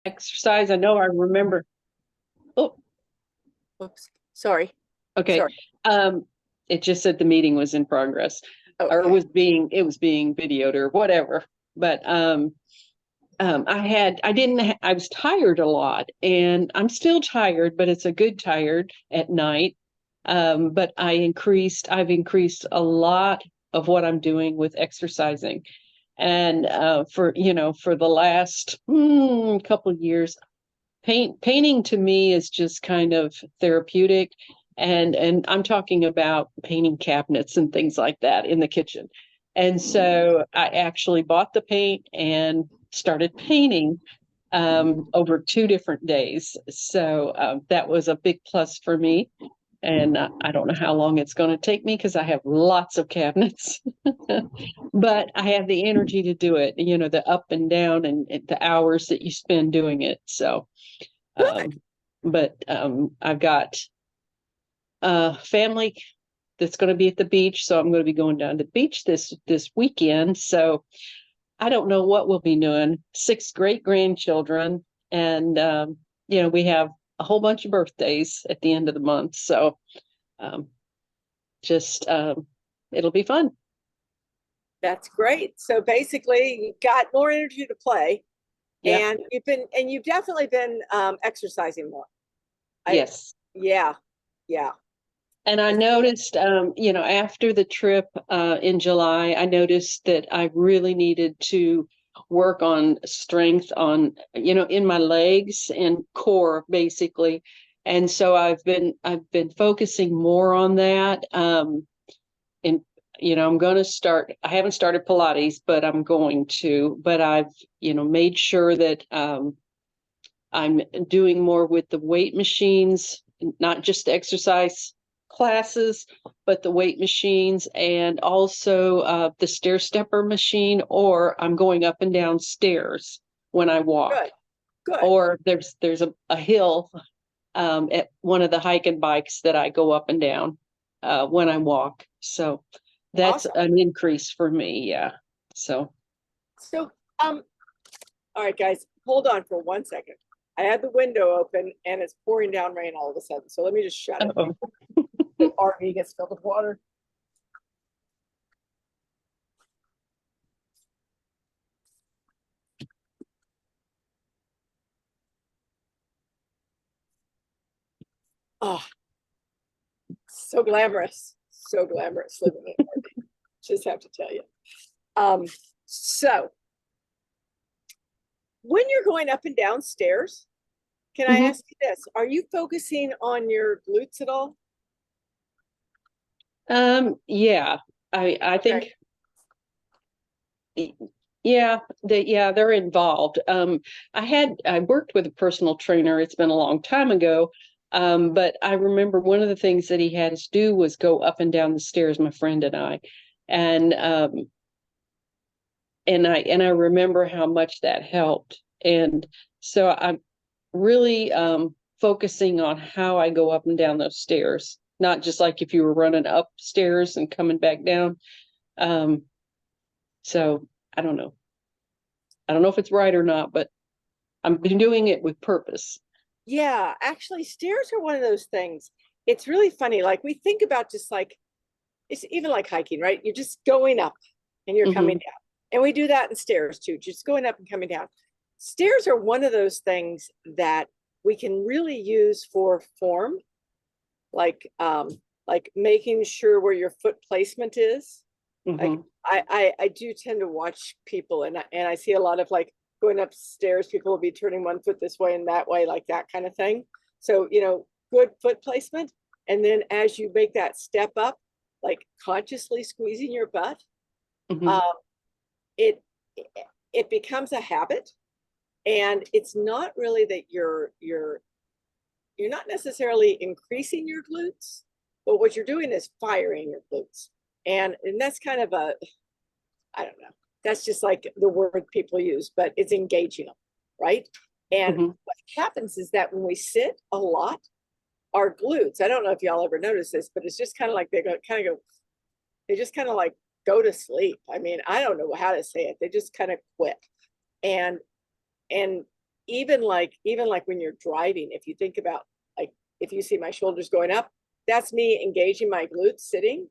exercise. I know I remember. Oh, Oops, sorry. okay. Sorry. It just said the meeting was in progress or Okay. it was being videoed or whatever. But I was tired a lot and I'm still tired, but it's a good tired at night. But I've increased a lot of what I'm doing with exercising. And for the last couple of years, painting to me is just kind of therapeutic. And I'm talking about painting cabinets and things like that in the kitchen. And so I actually bought the paint and started painting over 2 different days. So that was a big plus for me. And I don't know how long it's going to take me because I have lots of cabinets, but I have the energy to do it, the up and down and the hours that you spend doing it. So, Good. I've got family that's going to be at the beach. So I'm going to be going down to the beach this weekend. So I don't know what we'll be doing. 6 great grandchildren. And, we have a whole bunch of birthdays at the end of the month. So um, just it'll be fun. That's great. So basically, you've got more energy to play, Yeah. and you've definitely been exercising more. I Yes. Yeah, yeah. And I I see it. noticed, after the trip in July, I noticed that I really needed to work on strength in my legs and core, basically. And so I've been focusing more on that. And I'm going to start. I haven't started Pilates, but I'm going to. But I've made sure that I'm doing more with the weight machines, not just exercise classes, but the weight machines and also the stair stepper machine, or I'm going up and down stairs when I walk. Good, good. Or there's a hill at one of the hiking bikes that I go up and down when I walk. So that's Awesome. an increase for me. Yeah. So, So, all right, guys, hold on for 1 second. I had the window open and it's pouring down rain all of a sudden. So let me just shut it uh-oh. before the RV gets filled with water. Oh, so glamorous. So glamorous living in an RV. Just have to tell you. So when you're going up and down stairs, can I Mhm. ask you this? Are you focusing on your glutes at all? Yeah, I Okay. think yeah, they're involved. I worked with a personal trainer. It's been a long time ago. But I remember one of the things that he had us do was go up and down the stairs, my friend and I. And and I remember how much that helped. And so I'm really focusing on how I go up and down those stairs, not just like if you were running upstairs and coming back down. Um, so I don't know. I don't know if it's right or not, but I'm been doing it with purpose. Yeah, actually, stairs are one of those things. It's really funny. Like we think about just like it's even like hiking, right? You're just going up and you're coming Hmm. down. And we do that in stairs too, just going up and coming down. Stairs are one of those things that we can really use for form, like making sure where your foot placement is. Like Hmm. I do tend to watch people and I see a lot of like going upstairs, people will be turning one foot this way and that way, like that kind of thing. So, good foot placement. And then as you make that step up, like consciously squeezing your butt, Hmm. um, it it becomes a habit. And it's not really that you're not necessarily increasing your glutes, but what you're doing is firing your glutes. And that's kind of I don't know. That's just like the word people use, but it's engaging them, right? And Hmm. what happens is that when we sit a lot, our glutes, I don't know if y'all ever notice this, but it's just kind of like they just kind of like go to sleep. I mean, I don't know how to say it. They just kind of quit. And and even like when you're driving, if you think about, like, if you see my shoulders going up, that's me engaging my glutes sitting.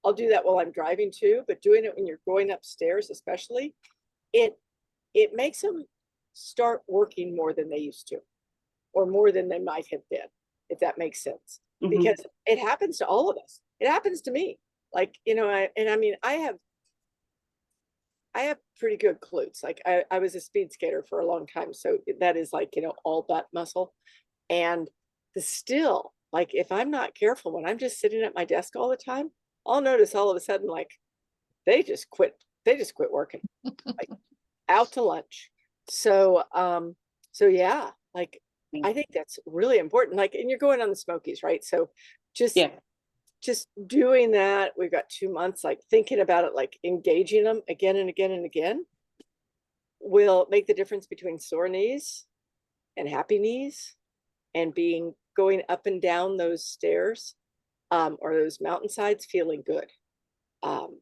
I'll do that while I'm driving too, but doing it when you're going upstairs, especially, it it makes them start working more than they used to, or more than they might have been, if that makes sense. Mhm. Because it happens to all of us. It happens to me. Like, I mean, I have pretty good glutes. Like, I was a speed skater for a long time. So that is like, all butt muscle. And still, like, if I'm not careful, when I'm just sitting at my desk all the time, I'll notice all of a sudden, like, they just quit working, like, out to lunch. So yeah, like, I think that's really important. Like, and you're going on the Smokies, right? So just Yeah. just doing that, we've got 2 months, like, thinking about it, like, engaging them again and again and again, will make the difference between sore knees and happy knees, and going up and down those stairs, or those mountainsides, feeling good. um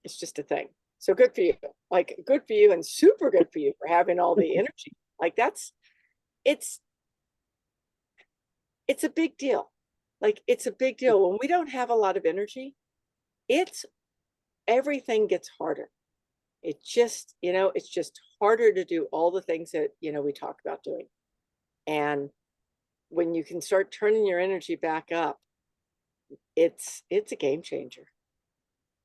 it's just a thing. So good for you. Like, good for you, and super good for you for having all the energy. Like, it's it's a big deal. Like, it's a big deal when we don't have a lot of energy. It's Everything gets harder. It's just harder to do all the things that, we talk about doing. And when you can start turning your energy back up, it's a game changer.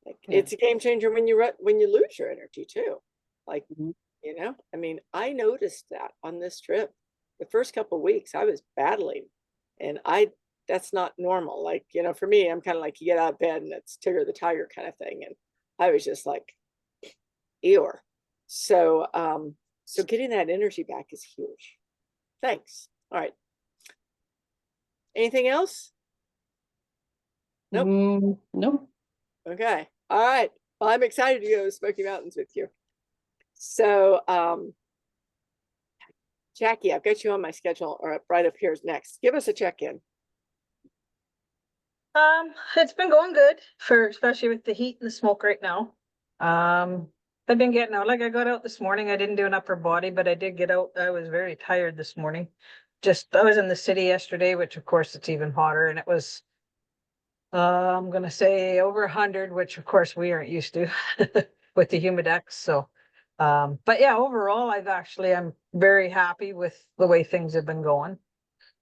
Like, Yeah. it's a game changer when you lose your energy too. Like, Mhm. I mean, I noticed that on this trip. The first couple of weeks I was battling, and that's not normal. Like, for me, I'm kind of like, you get out of bed and it's Tigger the Tiger kind of thing. And I was just like, Eeyore. So getting that energy back is huge. Thanks. All right. Anything else? Nope. Nope. Okay. All right. Well, I'm excited to go to Smoky Mountains with you. So, Jackie, I've got you on my schedule, or right up here is next. Give us a check-in. It's been going good, especially with the heat and the smoke right now. I've been getting out, like, I got out this morning. I didn't do an upper body, but I did get out. I was very tired this morning. I was in the city yesterday, which of course it's even hotter, and it was, I'm gonna say over 100, which of course we aren't used to with the Humidex. So, but yeah, overall, I'm very happy with the way things have been going.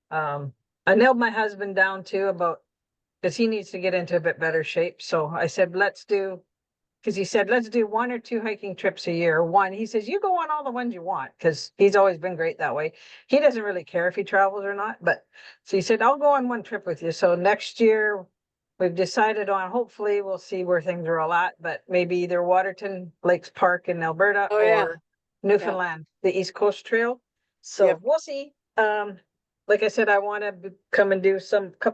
I nailed my husband down too about, because he needs to get into a bit better shape. So I said, because he said, let's do 1 or 2 hiking trips a year. He says, you go on all the ones you want, because he's always been great that way. He doesn't really care if he travels or not, but so he said, I'll go on one trip with you. So next year we've decided on, hopefully we'll see where things are all at, but maybe either Waterton Lakes Park in Alberta Oh yeah. or Newfoundland, the East Coast Trail. So Yep. we'll see. Like I said, I want to come and do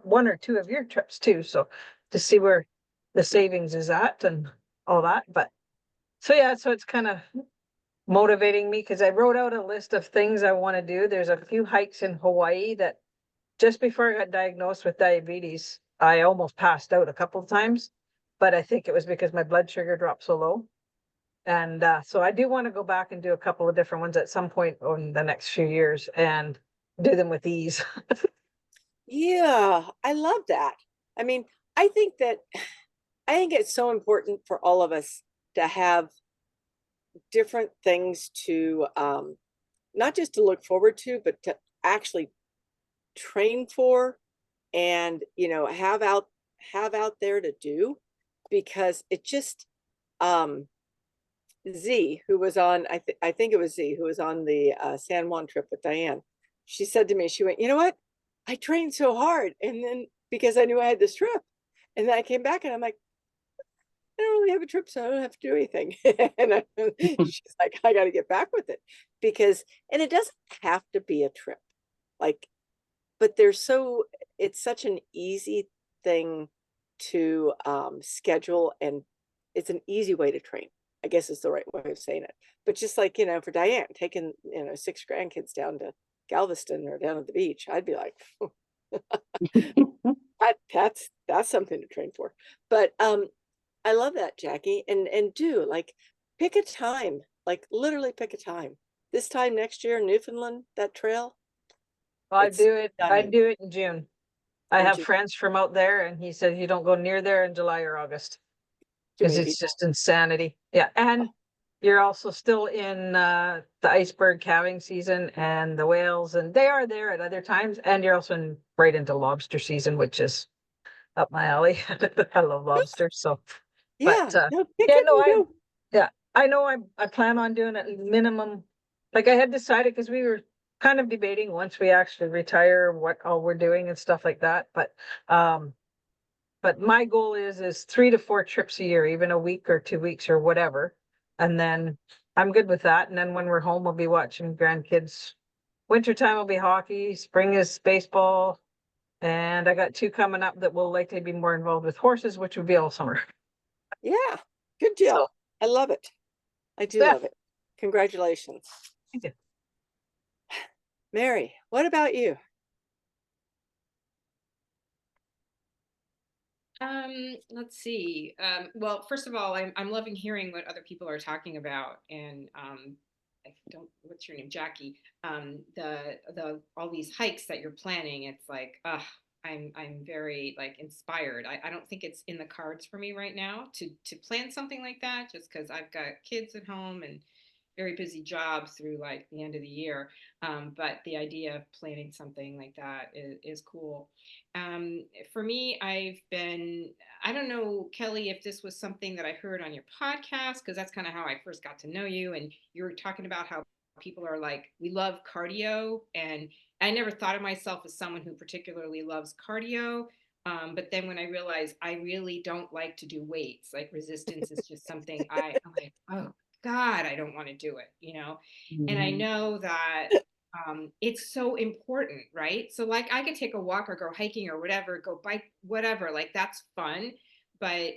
1 or 2 of your trips too. So to see where the savings is at and all that. But so yeah, so it's kind of motivating me, because I wrote out a list of things I want to do. There's a few hikes in Hawaii that just before I got diagnosed with diabetes, I almost passed out a couple of times, but I think it was because my blood sugar dropped so low. And so I do want to go back and do a couple of different ones at some point in the next few years and do them with ease. Yeah, I love that. I mean, I think that I think it's so important for all of us to have different things to, not just to look forward to, but to actually train for, and have out there to do, because it just, Z, who was on, I think it was Z who was on the San Juan trip with Diane. She said to me, she went, you know what? I trained so hard, and then because I knew I had this trip, and then I came back and I'm like, I don't really have a trip, so I don't have to do anything. And she's like, I got to get back with it, because, and it doesn't have to be a trip, like, but it's such an easy thing to schedule, and it's an easy way to train, I guess is the right way of saying it. But just like, for Diane, taking, 6 grandkids down to Galveston or down at the beach, I'd be like, that's something to train for. But I love that, Jackie. And do, like, pick a time, like, literally pick a time this time next year, Newfoundland, that trail. I It's do it, I stunning. do it in June. I In have June. friends from out there and he said you don't go near there in July or August. Too Cause many it's people. just insanity. Yeah, and you're also still in the iceberg calving season and the whales, and they are there at other times, and you're also right into lobster season, which is up my alley. I love lobster, so, but Yeah, no, pick yeah, it no, and go. yeah, I know I plan on doing it minimum. Like I had decided, because we were kind of debating once we actually retire, what all we're doing and stuff like that, um, but my goal is 3 to 4 trips a year, even a week or 2 weeks or whatever. And then I'm good with that. And then when we're home, we'll be watching grandkids. Wintertime will be hockey, spring is baseball. And I got 2 coming up that will likely be more involved with horses, which would be all summer. Yeah, good So, deal. I love it. I do Steph, love it. Congratulations. thank you. Mary, what about you? Let's see. Well, first of all, I'm loving hearing what other people are talking about, and I don't, what's your name, Jackie? The all these hikes that you're planning. It's like, I'm very like inspired. I don't think it's in the cards for me right now to plan something like that, just because I've got kids at home and very busy job through like the end of the year. But the idea of planning something like that is cool. For me, I don't know, Kelly, if this was something that I heard on your podcast, because that's kind of how I first got to know you. And you were talking about how people are like, we love cardio. And I never thought of myself as someone who particularly loves cardio. But then when I realized I really don't like to do weights, like resistance is just something I'm like, oh God, I don't want to do it, you know? And I Mhm. know that it's so important, right? So like I could take a walk or go hiking or whatever, go bike, whatever, like that's fun. But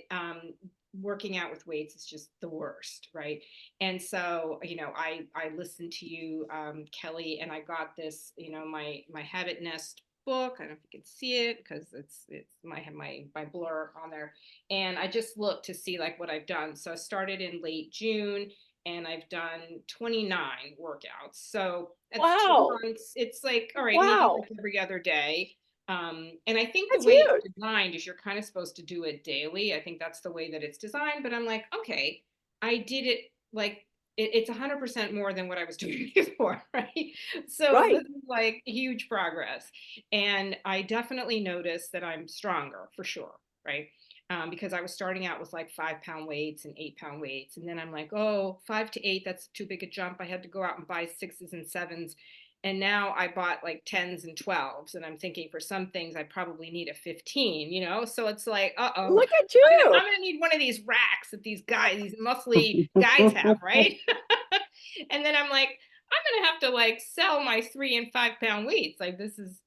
working out with weights is just the worst, right? And so, I listened to you, Kelly, and I got this, my Habit Nest book. I don't know if you can see it because it's my blur on there, and I just looked to see like what I've done. So I started in late June and I've done 29 workouts. So at 2 Wow. months, it's like, all right, maybe Wow. like every other day. And I think the That's way huge. it's designed is you're kind of supposed to do it daily. I think that's the way that it's designed. But I'm like, okay, I did it like it's 100% more than what I was doing before, right? So this Right. is like huge progress. And I definitely noticed that I'm stronger for sure, right? Because I was starting out with like 5 pound weights and 8 pound weights. And then I'm like, oh, 5 to 8, that's too big a jump. I had to go out and buy 6s and 7s. And now I bought like 10s and 12s. And I'm thinking for some things, I probably need a 15, you know? So it's like, uh-oh, Look at I'm you. gonna need one of these racks that these guys, these muscly guys have, right? And then I'm like, I'm gonna have to like sell my 3 and 5 pound weights. Like this is,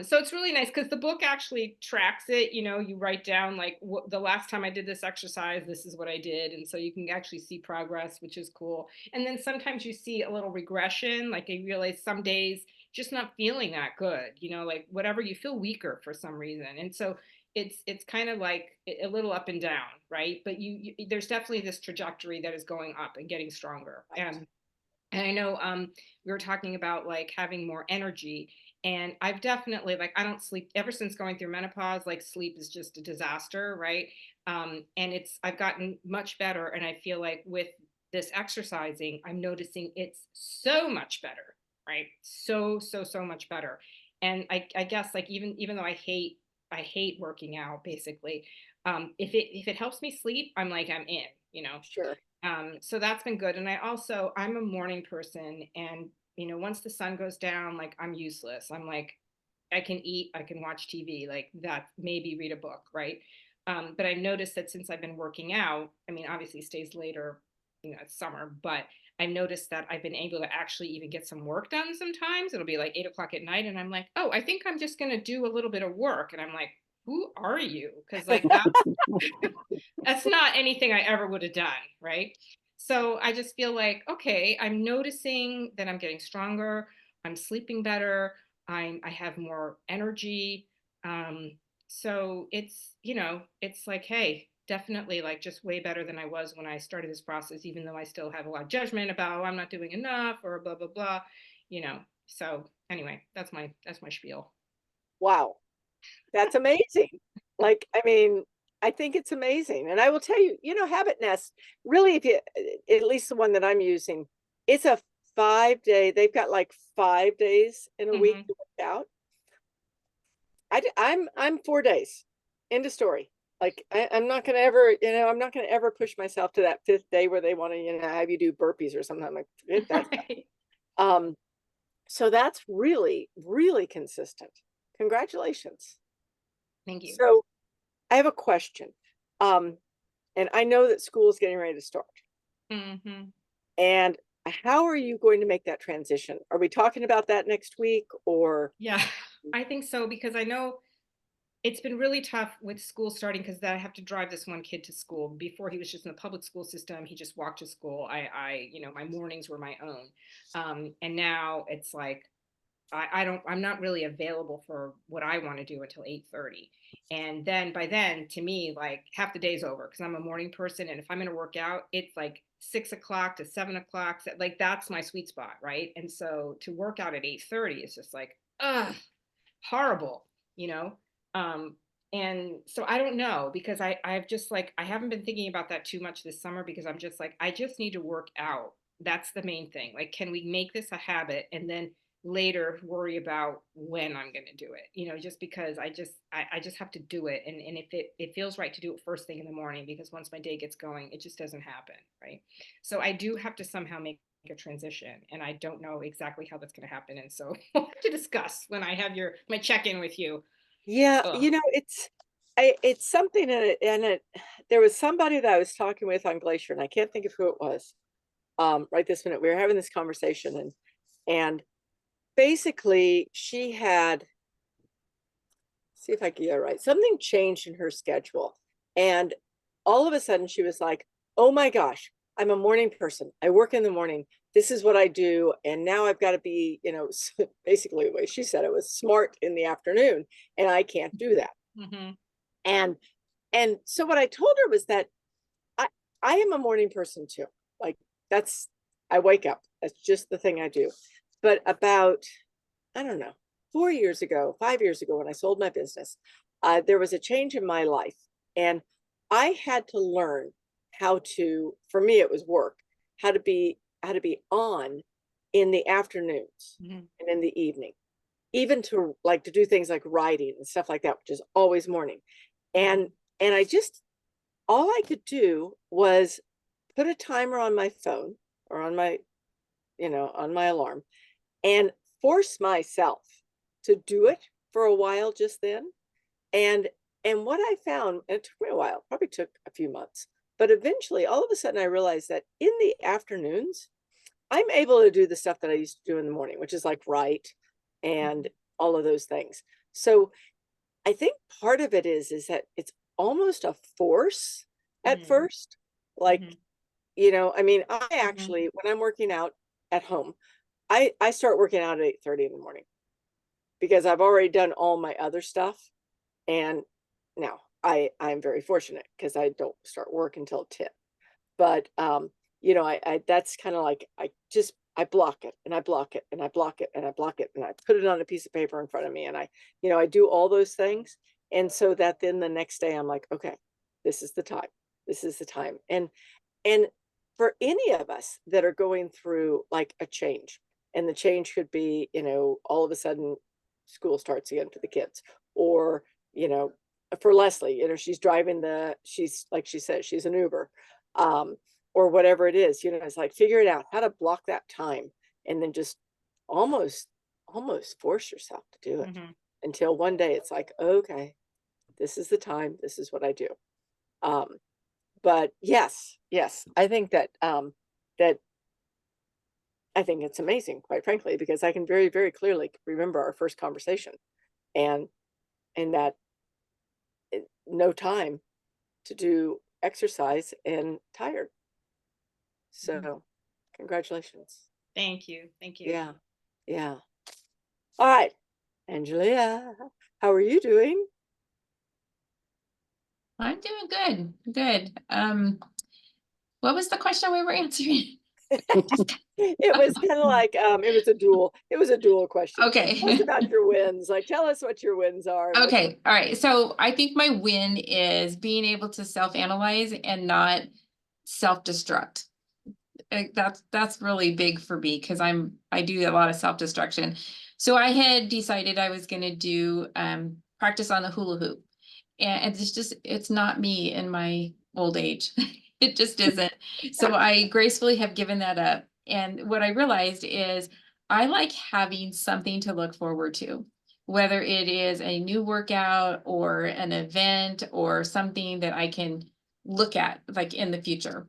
so it's really nice because the book actually tracks it. You write down like the last time I did this exercise, this is what I did, and so you can actually see progress, which is cool. And then sometimes you see a little regression, like you realize some days just not feeling that good. Like whatever, you feel weaker for some reason, and so it's kind of like a little up and down, right? But there's definitely this trajectory that is going up and getting stronger. Right. And I know we were talking about like having more energy. And I've definitely, like, I don't sleep ever since going through menopause, like, sleep is just a disaster, right? And I've gotten much better. And I feel like with this exercising, I'm noticing it's so much better, right? So much better. And I guess, like, even though I hate working out basically, if it helps me sleep, I'm like, I'm in, you know? Sure. So that's been good. And I'm a morning person. And, once the sun goes down, like I'm useless. I'm like, I can eat, I can watch TV, like that, maybe read a book, right? But I've noticed that since I've been working out, I mean, obviously it stays later, it's summer, but I've noticed that I've been able to actually even get some work done sometimes. It'll be like 8 o'clock at night. And I'm like, oh, I think I'm just going to do a little bit of work. And I'm like, who are you? Because like that's not anything I ever would have done, right? So I just feel like, okay, I'm noticing that I'm getting stronger, I'm sleeping better, I have more energy. So it's like, hey, definitely like just way better than I was when I started this process, even though I still have a lot of judgment about, oh, I'm not doing enough or blah, blah, blah, you know. So anyway, that's my spiel. Wow. That's amazing. Like, I mean, I think it's amazing. And I will tell you, Habit Nest, really, if you, at least the one that I'm using, it's a 5-day, they've got like 5 days in a week Mhm. to work out. I'm 4 days. End of story. Like I'm not gonna ever, I'm not gonna ever push myself to that 5th day where they want to, have you do burpees or something. I'm like, forget that stuff. Right. Um, so that's really, really consistent. Congratulations. Thank you. So I have a question. Um, and I know that school is getting ready to start. Hmm. And how are you going to make that transition? Are we talking about that next week or? Yeah, I think so because I know it's been really tough with school starting because I have to drive this one kid to school. Before he was just in the public school system, he just walked to school. My mornings were my own, and now it's like I'm not really available for what I want to do until 8:30. And then by then, to me, like half the day's over because I'm a morning person. And if I'm going to work out, it's like 6 o'clock to 7 o'clock. Like that's my sweet spot, right? And so to work out at 8:30 is just like, ugh, horrible, you know? Um, and so I don't know because I've just like, I haven't been thinking about that too much this summer because I'm just like, I just need to work out. That's the main thing. Like, can we make this a habit and then later worry about when I'm going to do it, just because I just have to do it. And if it feels right to do it first thing in the morning, because once my day gets going, it just doesn't happen. Right. So I do have to somehow make a transition and I don't know exactly how that's going to happen. And so we'll have to discuss when I have my check-in with you. Yeah, Ugh. it's something there was somebody that I was talking with on Glacier, and I can't think of who it was. Right this minute, we were having this conversation, and basically she had, see if I can get it right, something changed in her schedule, and all of a sudden she was like, "Oh my gosh, I'm a morning person. I work in the morning. This is what I do, and now I've got to be, basically the way she said it was smart in the afternoon, and I can't do that." Hmm. And so what I told her was that I I am a morning person too. Like that's I wake up. That's just the thing I do. But about, I don't know, 4 years ago, 5 years ago, when I sold my business, there was a change in my life, and I had to learn how to. For me, it was work. How to be on in the afternoons Hmm. and in the evening, even to like to do things like writing and stuff like that, which is always morning. And I just, all I could do was put a timer on my phone or on my, on my alarm, and force myself to do it for a while just then. And what I found, and it took me a while, probably took a few months, but eventually all of a sudden I realized that in the afternoons, I'm able to do the stuff that I used to do in the morning, which is like write and all of those things. So I think part of it is that it's almost a force at Hmm. first. Like, Hmm. I mean, I Hmm. actually, when I'm working out at home, I start working out at 8:30 in the morning because I've already done all my other stuff. And now I'm very fortunate because I don't start work until 10. But I that's kind of like I block it and I block it and I block it and I block it and I put it on a piece of paper in front of me, and I do all those things. And so that then the next day I'm like, okay, this is the time. This is the time. And for any of us that are going through like a change, and the change could be, all of a sudden school starts again for the kids, or, you know, for Leslie, she's like she said, she's an Uber, um, or whatever it is, it's like figuring out how to block that time, and then just almost, almost force yourself to do it Hmm. until one day it's like, okay, this is the time, this is what I do. Um, but yes, I think that I think it's amazing, quite frankly, because I can very, very clearly remember our first conversation, and that no time to do exercise and tired. So congratulations. Thank you. Thank you. Yeah. Yeah. All right. Angelia, how are you doing? I'm doing good. What was the question we were answering? It was kind of like, it was a dual question. Tell us Okay. about your wins. Like, tell us what your wins are. And what you- Okay, all right. So I think my win is being able to self-analyze and not self-destruct. That's really big for me because I do a lot of self-destruction. So I had decided I was gonna do practice on the hula hoop. And it's not me in my old age. It just isn't. So I gracefully have given that up. And what I realized is I like having something to look forward to, whether it is a new workout or an event or something that I can look at like in the future.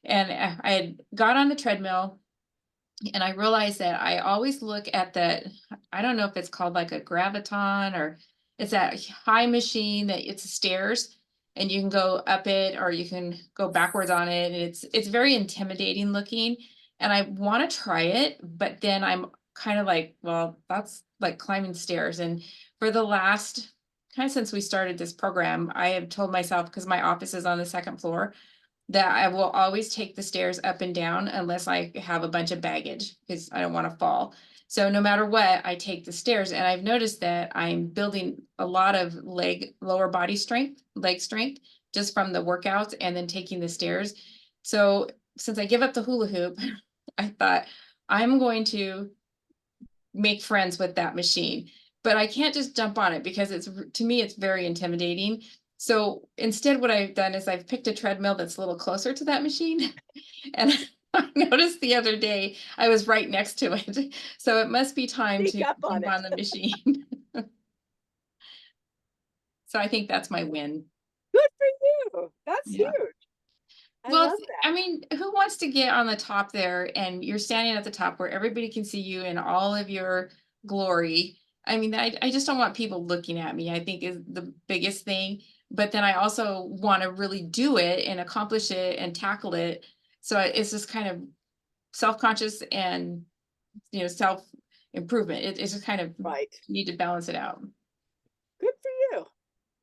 And I had got on the treadmill and I realized that I always look at that. I don't know if it's called like a graviton or it's that high machine that it's stairs and you can go up it or you can go backwards on it. And it's very intimidating looking. And I want to try it, but then I'm kind of like, well, that's like climbing stairs. And for the last kind of since we started this program, I have told myself, because my office is on the second floor, that I will always take the stairs up and down unless I have a bunch of baggage because I don't want to fall. So no matter what, I take the stairs, and I've noticed that I'm building a lot of lower body strength, leg strength, just from the workouts and then taking the stairs. So since I give up the hula hoop, I thought I'm going to make friends with that machine, but I can't just jump on it because to me, it's very intimidating. So instead, what I've done is I've picked a treadmill that's a little closer to that machine. And I noticed the other day I was right next to it. So it must be time Sneak to up on jump it. on the machine. So I think that's my win. Good for you. That's Yeah. huge. I Well, love that. I mean, who wants to get on the top there and you're standing at the top where everybody can see you in all of your glory? I mean, I just don't want people looking at me, I think is the biggest thing. But then I also want to really do it and accomplish it and tackle it. So it's just kind of self-conscious and, self improvement. It's just kind of Right. need to balance it out. Good for you.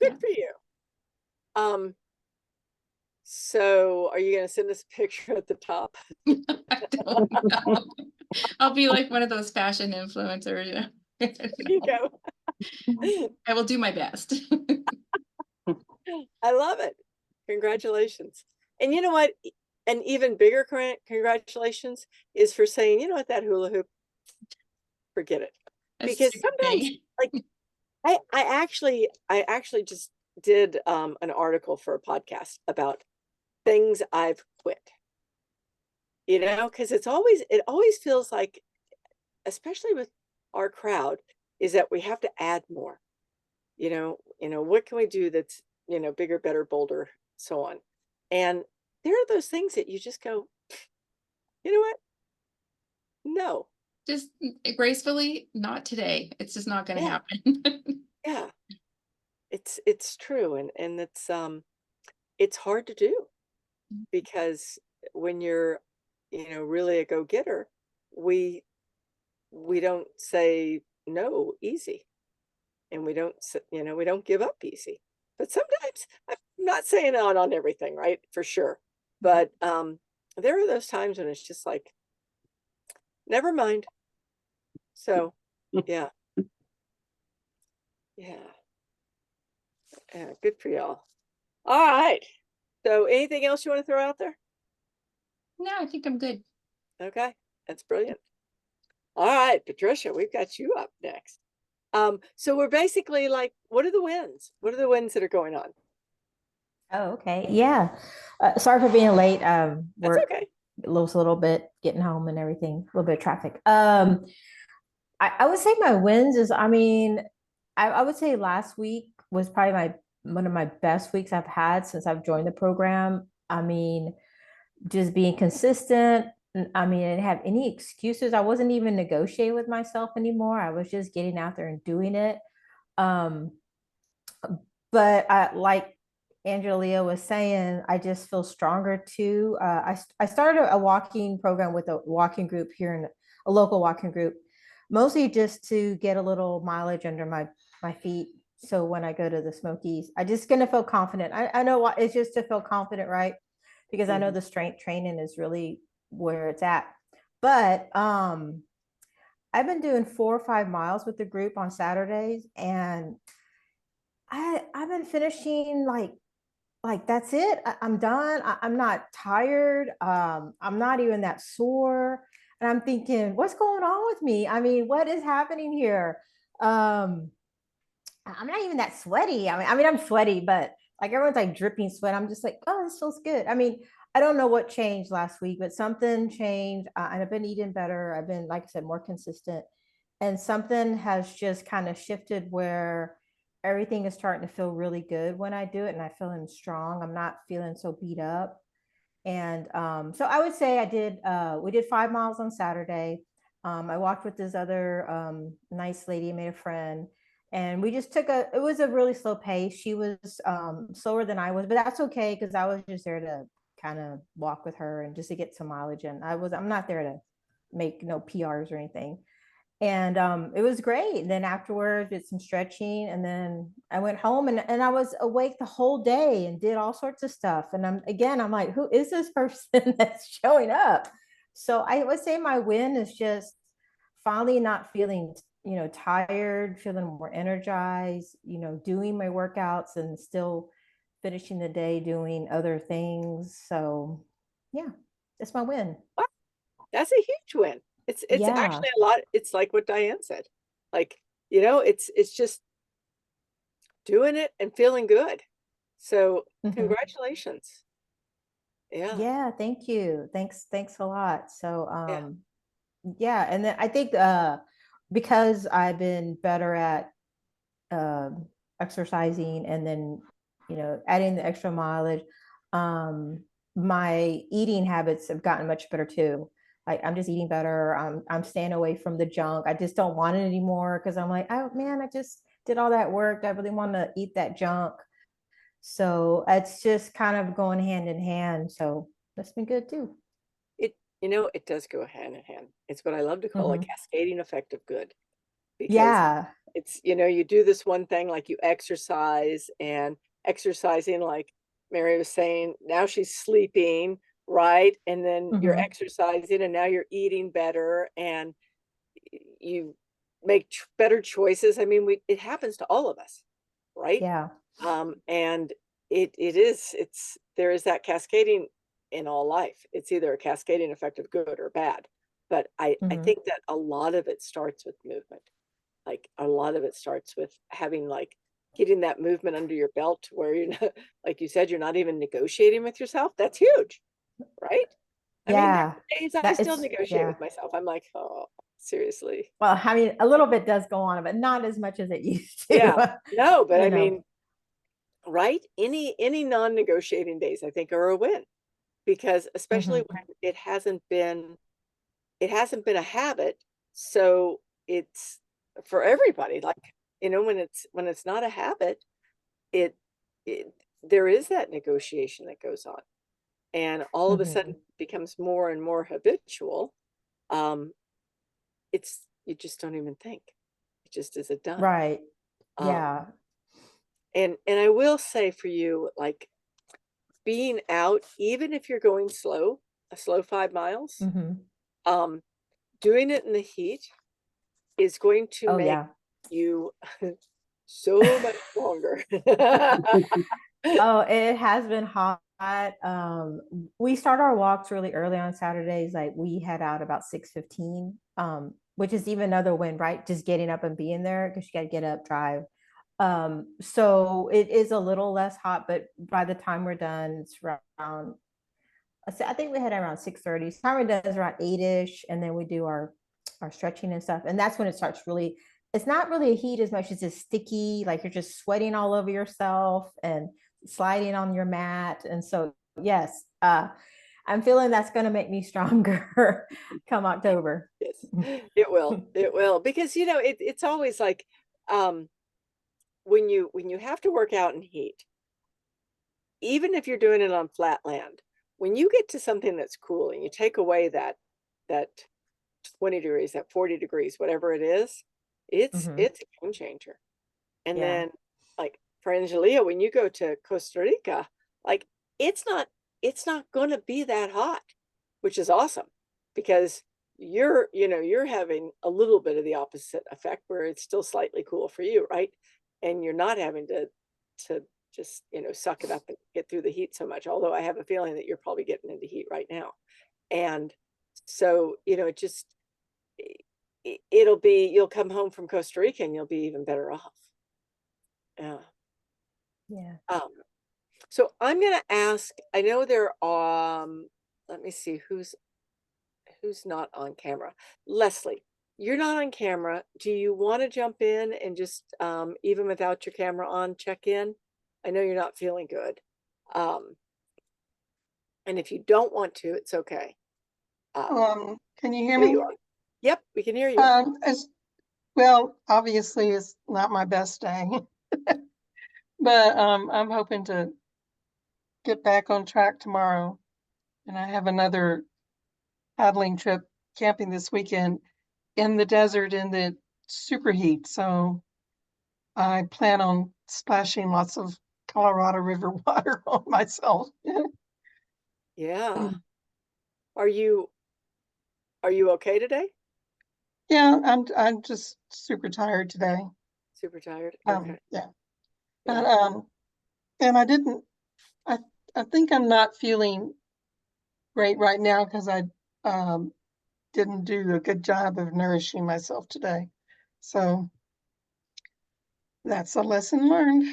Good Yeah. for you. So are you going to send us a picture at the top? I don't know. I'll be like one of those fashion influencers, There you go. I will do my best. I love it. Congratulations. And you know what? An even bigger congratulations is for saying, you know what, that hula hoop, forget it. A Because stupid sometimes, thing. like, I actually just did an article for a podcast about things I've quit. You know, because it always feels like, especially with our crowd, is that we have to add more. What can we do that's, bigger, better, bolder, so on. And there are those things that you just go, you know what? No. Just gracefully, not today. It's just not going to Yeah. happen. Yeah. It's true. And it's hard to do because when you're, really a go-getter, we don't say no easy. And we don't give up easy. But sometimes, I'm not saying on everything, right? For sure. But there are those times when it's just like, never mind. So yeah. Yeah. Yeah, good for y'all. All right. So anything else you want to throw out there? No, I think I'm good. Okay, that's brilliant. All right, Patricia, we've got you up next. So we're basically like, what are the wins? What are the wins that are going on? Oh, okay. Yeah. Sorry for being late. That's We're okay. a little bit getting home and everything, a little bit of traffic. I would say my wins is, I mean, I would say last week was probably one of my best weeks I've had since I've joined the program. I mean, just being consistent. I mean, I didn't have any excuses. I wasn't even negotiating with myself anymore. I was just getting out there and doing it. Um, but like Angelia was saying, I just feel stronger too. I started a walking program with a walking group here in a local walking group, mostly just to get a little mileage under my feet So when I go to the Smokies, I just gonna feel confident. I know what it's just to feel confident, right? Because I know Mhm. the strength training is really where it's at. But I've been doing 4 or 5 miles with the group on Saturdays, and I've been finishing like that's it. I'm done. I'm not tired. I'm not even that sore. And I'm thinking, what's going on with me? I mean, what is happening here? Um, I'm not even that sweaty. I mean, I'm sweaty, but like everyone's like dripping sweat. I'm just like, oh, this feels good. I mean, I don't know what changed last week, but something changed. And I've been eating better. I've been, like I said, more consistent. And something has just kind of shifted where everything is starting to feel really good when I do it. And I feel strong. I'm not feeling so beat up. And so I would say we did 5 miles on Saturday. I walked with this other nice lady, made a friend, and we just it was a really slow pace. She was slower than I was, but that's okay because I was just there to kind of walk with her and just to get some mileage. And I'm not there to make no PRs or anything. And it was great. And then afterwards, did some stretching, and then I went home, and I was awake the whole day and did all sorts of stuff. And I'm like, who is this person that's showing up? So I would say my win is just finally not feeling, tired, feeling more energized, doing my workouts and still finishing the day doing other things. So yeah, that's my win. That's a huge win. It's Yeah. actually a lot. It's like what Diane said. Like, it's just doing it and feeling good. So Mhm. congratulations. Yeah. Yeah, thank you. Thanks a lot. So Yeah. yeah, and then I think because I've been better at exercising, and then adding the extra mileage, um my eating habits have gotten much better too. Like I'm just eating better. I'm staying away from the junk. I just don't want it anymore because I'm like, oh man, I just did all that work. I really want to eat that junk. So it's just kind of going hand in hand. So that's been good too. It does go hand in hand. It's what I love to call a Mhm. cascading effect of good, because Yeah. it's, you do this one thing, like you exercise, and exercising, like Mary was saying, now she's sleeping, right? And then you're Mhm. exercising and now you're eating better, and you make better choices. I mean, it happens to all of us, right? Yeah. And there is that cascading in all life. It's either a cascading effect of good or bad. But I Mhm. think that a lot of it starts with movement. Like a lot of it starts with having, like, getting that movement under your belt where you're not, like you said, you're not even negotiating with yourself. That's huge, right? I mean, there Yeah. are days I That still is negotiate yeah. with myself. I'm like, oh, seriously. Well, I mean, a little bit does go on, but not as much as it used Yeah. to. No, but You I know. mean, right? Any non-negotiating days, I think, are a win, because especially Mhm. when it hasn't been a habit. So it's for everybody. Like, when it's not a habit, it it there is that negotiation that goes on, and all of a sudden Mhm. becomes more and more habitual. Um, you just don't even think. It just is a done. Right. Um, Yeah. and I will say for you, like, being out, even if you're going slow, a slow 5 miles, Mhm. um, doing it in the heat is going to Oh make yeah. you so much stronger. Oh, it has been hot. We start our walks really early on Saturdays. Like we head out about 6:15, which is even another win, right? Just getting up and being there because you got to get up, drive. So it is a little less hot, but by the time we're done, it's around, I think we head around 6:30. Time we're done is around 8-ish, and then we do our stretching and stuff. And that's when it starts really, it's not really a heat as much as it's sticky, like you're just sweating all over yourself and sliding on your mat. And so yes, I'm feeling that's gonna make me stronger come October. Yes, it will. It will. Because it's always like, um when you have to work out in heat, even if you're doing it on flat land, when you get to something that's cool and you take away that 20 degrees, that 40 degrees, whatever it is, it's Mhm. it's a game changer. And Yeah. then for Angelia, when you go to Costa Rica, like it's not going to be that hot, which is awesome because you're having a little bit of the opposite effect where it's still slightly cool for you, right? And you're not having to just, suck it up and get through the heat so much. Although I have a feeling that you're probably getting into heat right now. And so, it just, you'll come home from Costa Rica and you'll be even better off. Yeah. Yeah. So I'm gonna ask, I know there are, let me see who's not on camera. Leslie, you're not on camera. Do you want to jump in and just, even without your camera on, check in? I know you're not feeling good. And if you don't want to, it's okay. Can you hear There me? you are. Yep, we can hear you. Well, obviously it's not my best day, but I'm hoping to get back on track tomorrow. And I have another paddling trip camping this weekend in the desert in the superheat. So I plan on splashing lots of Colorado River water on myself. Yeah. Are you okay today? Yeah, I'm just super tired today. Super tired? Okay. Yeah. Yeah. But and I think I'm not feeling great right now because I didn't do a good job of nourishing myself today. So that's a lesson learned.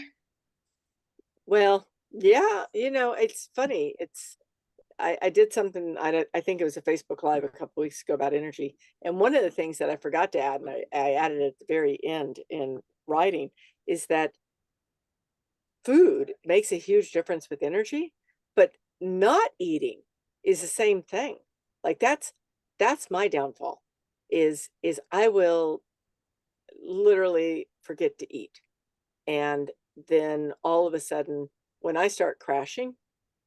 Well, yeah, it's funny. I did something, I think it was a Facebook Live a couple weeks ago about energy. And one of the things that I forgot to add, and I added at the very end in writing, is that food makes a huge difference with energy, but not eating is the same thing. Like that's my downfall is I will literally forget to eat. And then all of a sudden, when I start crashing,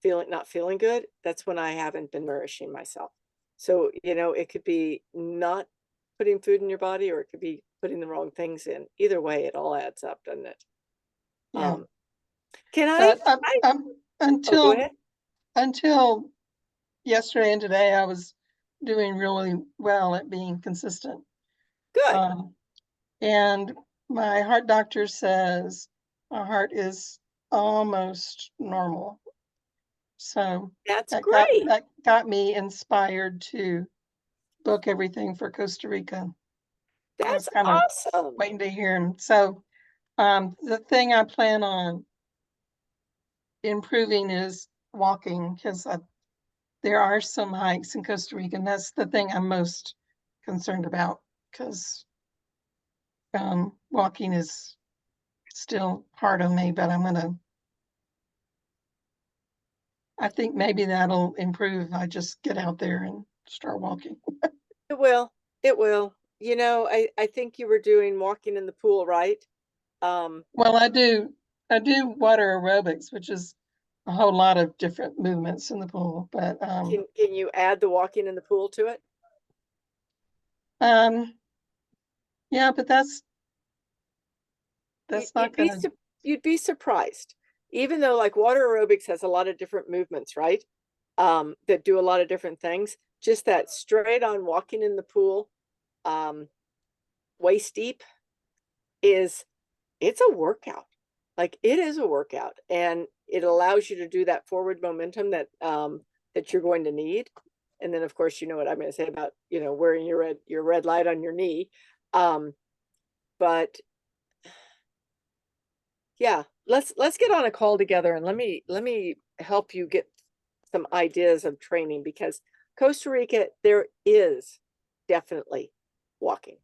not feeling good, that's when I haven't been nourishing myself. So, it could be not putting food in your body, or it could be putting the wrong things in. Either way, it all adds up, doesn't it? Yeah. Can I, But oh, go ahead. until yesterday and today, I was doing really well at being consistent. Good. And my heart doctor says my heart is almost normal. So That's that great. got me inspired to book everything for Costa Rica. I was That's kind of awesome. waiting to hear him. So the thing I plan on improving is walking because there are some hikes in Costa Rica, and that's the thing I'm most concerned about because walking is still hard on me, but I think maybe that'll improve. I just get out there and start walking. It will. It will. I think you were doing walking in the pool, right? Well, I do water aerobics, which is a whole lot of different movements in the pool, but Can you add the walking in the pool to it? yeah, but that's not gonna. You'd be surprised. Even though like water aerobics has a lot of different movements, right? That do a lot of different things. Just that straight on walking in the pool, waist deep it's a workout. Like it is a workout, and it allows you to do that forward momentum that you're going to need. And then of course, you know what I'm going to say about, wearing your red light on your knee. But yeah, let's get on a call together and let me help you get some ideas of training, because Costa Rica, there is definitely walking.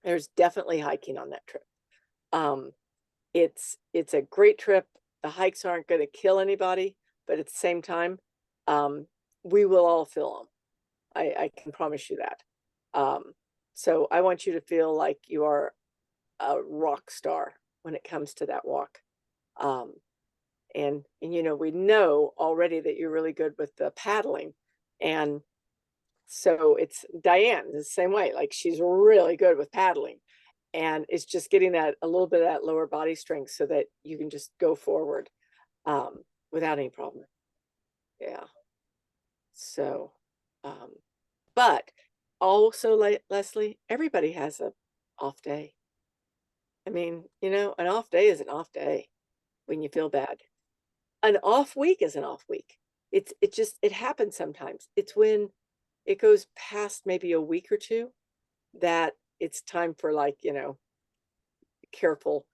There's definitely hiking on that trip. It's a great trip. The hikes aren't going to kill anybody, but at the same time, we will all feel them. I can promise you that. So I want you to feel like you are a rock star when it comes to that walk. And we know already that you're really good with the paddling. And so it's Diane the same way, like she's really good with paddling. And it's just getting that a little bit of that lower body strength so that you can just go forward without any problem. Yeah. So, but also, Leslie, everybody has a off day. I mean, you know, an off day is an off day when you feel bad. An off week is an off week. It happens sometimes. It's when it goes past maybe a week or two that it's time for, like, you know, careful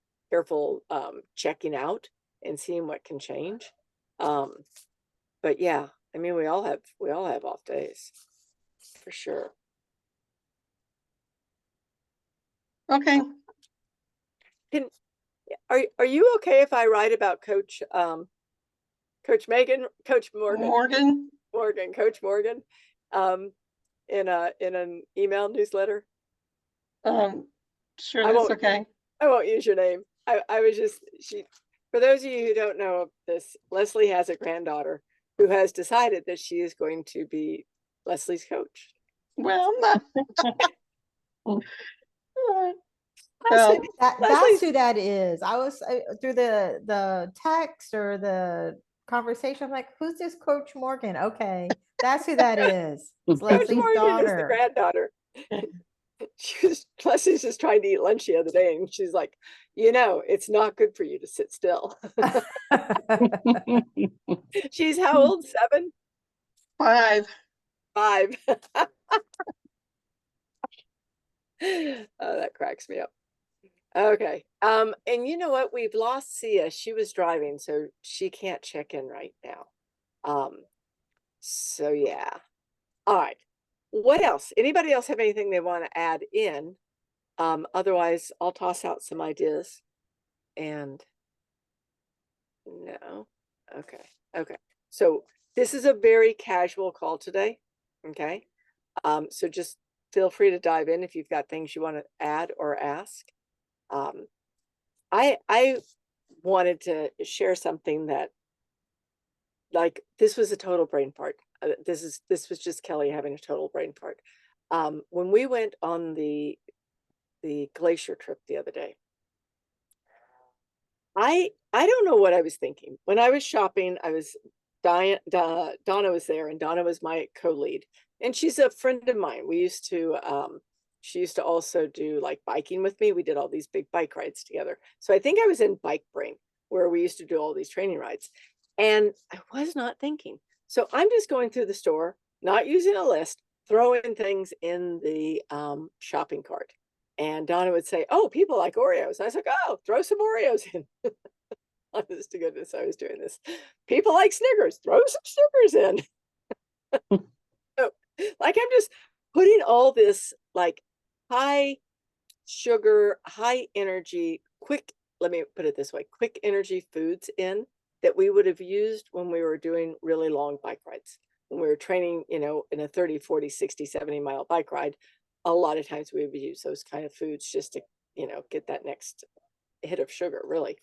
checking out and seeing what can change. But yeah, I mean, we all have off days for sure. Okay, Are you okay if I write about Coach Coach Morgan, Coach Morgan, in an email newsletter? sure, I that's won't- okay. I won't use your name. I was just, for those of you who don't know this, Leslie has a granddaughter who has decided that she is going to be Leslie's coach. Well, no. Leslie, Well, That's Leslie's- who that is. I was through the text or the conversation. I'm like, who's this Coach Morgan? Okay, that's who that is. It's Coach Leslie's Morgan is the daughter. granddaughter. Leslie's just trying to eat lunch the other day, and she's like, you know, it's not good for you to sit still. She's how old? 7? 5. 5. Oh, that cracks me up. Okay. And you know what? We've lost Sia. She was driving, so she can't check in right now. So yeah. All right. What else? Anybody else have anything they want to add in? Otherwise, I'll toss out some ideas. And no. Okay. Okay. So this is a very casual call today. Okay. So just feel free to dive in if you've got things you want to add or ask. I wanted to share something that, like, this was a total brain fart. This was just Kelly having a total brain fart. When we went on the glacier trip the other day, I don't know what I was thinking. When I was shopping, Donna was there, and Donna was my co-lead, and she's a friend of mine. She used to also do, like, biking with me. We did all these big bike rides together. So I think I was in bike brain, where we used to do all these training rides, and I was not thinking. So I'm just going through the store, not using a list, throwing things in the shopping cart. And Donna would say, "Oh, people like Oreos." I was like, "Oh, throw some Oreos in." Honest to goodness, I was doing this. People like Snickers, throw some Snickers in. So, like, I'm just putting all this, like, high sugar, high energy, let me put it this way, quick energy foods in that we would have used when we were doing really long bike rides. When we were training, you know, in a 30, 40, 60, 70-mile bike ride, a lot of times we would use those kind of foods just to, you know, get that next hit of sugar, really.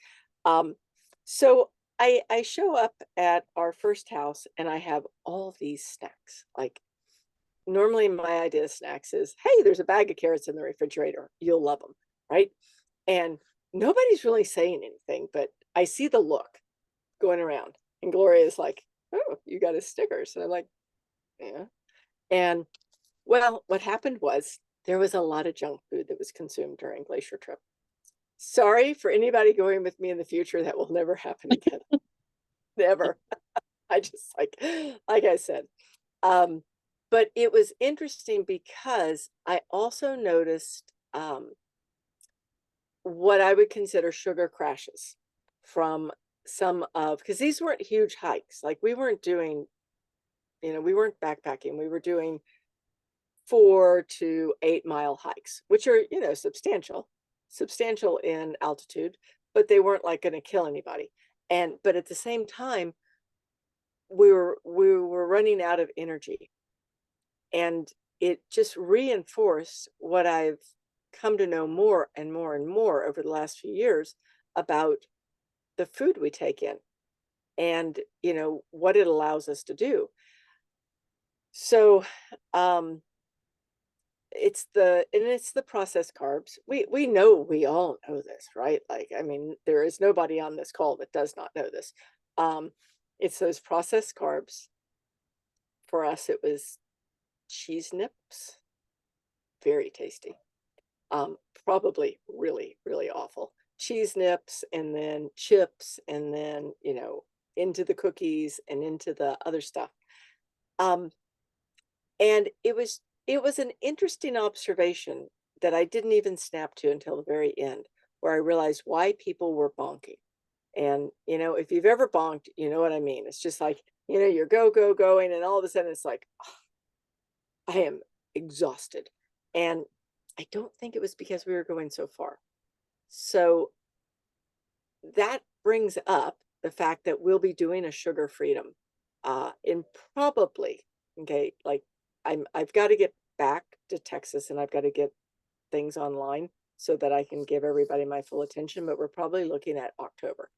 So I show up at our first house and I have all these snacks. Like, normally my idea of snacks is, hey, there's a bag of carrots in the refrigerator. You'll love them, right? And nobody's really saying anything, but I see the look going around. And Gloria is like, oh, you got a Snickers. And I'm like, yeah. And well, what happened was there was a lot of junk food that was consumed during Glacier Trip. Sorry for anybody going with me in the future. That will never happen again. Never. I just, like I said. But it was interesting because I also noticed what I would consider sugar crashes from some of, because these weren't huge hikes. Like, we weren't doing, you know, we weren't backpacking. We were doing 4 to 8 mile hikes, which are, you know, substantial in altitude, but they weren't, like, going to kill anybody. But at the same time, we were running out of energy, and it just reinforced what I've come to know more and more and more over the last few years about the food we take in and, you know, what it allows us to do. So it's the processed carbs. We know, we all know this, right? Like, I mean, there is nobody on this call that does not know this. It's those processed carbs. For us, it was cheese nips, very tasty. Probably really, really awful. Cheese nips and then chips and then, you know, into the cookies and into the other stuff. And it was an interesting observation that I didn't even snap to until the very end, where I realized why people were bonking. And, you know, if you've ever bonked, you know what I mean. It's just like, you know, you're going, and all of a sudden it's like, I am exhausted. And I don't think it was because we were going so far. So that brings up the fact that we'll be doing a sugar freedom in probably, okay, like I've got to get back to Texas and I've got to get things online so that I can give everybody my full attention, but we're probably looking at October.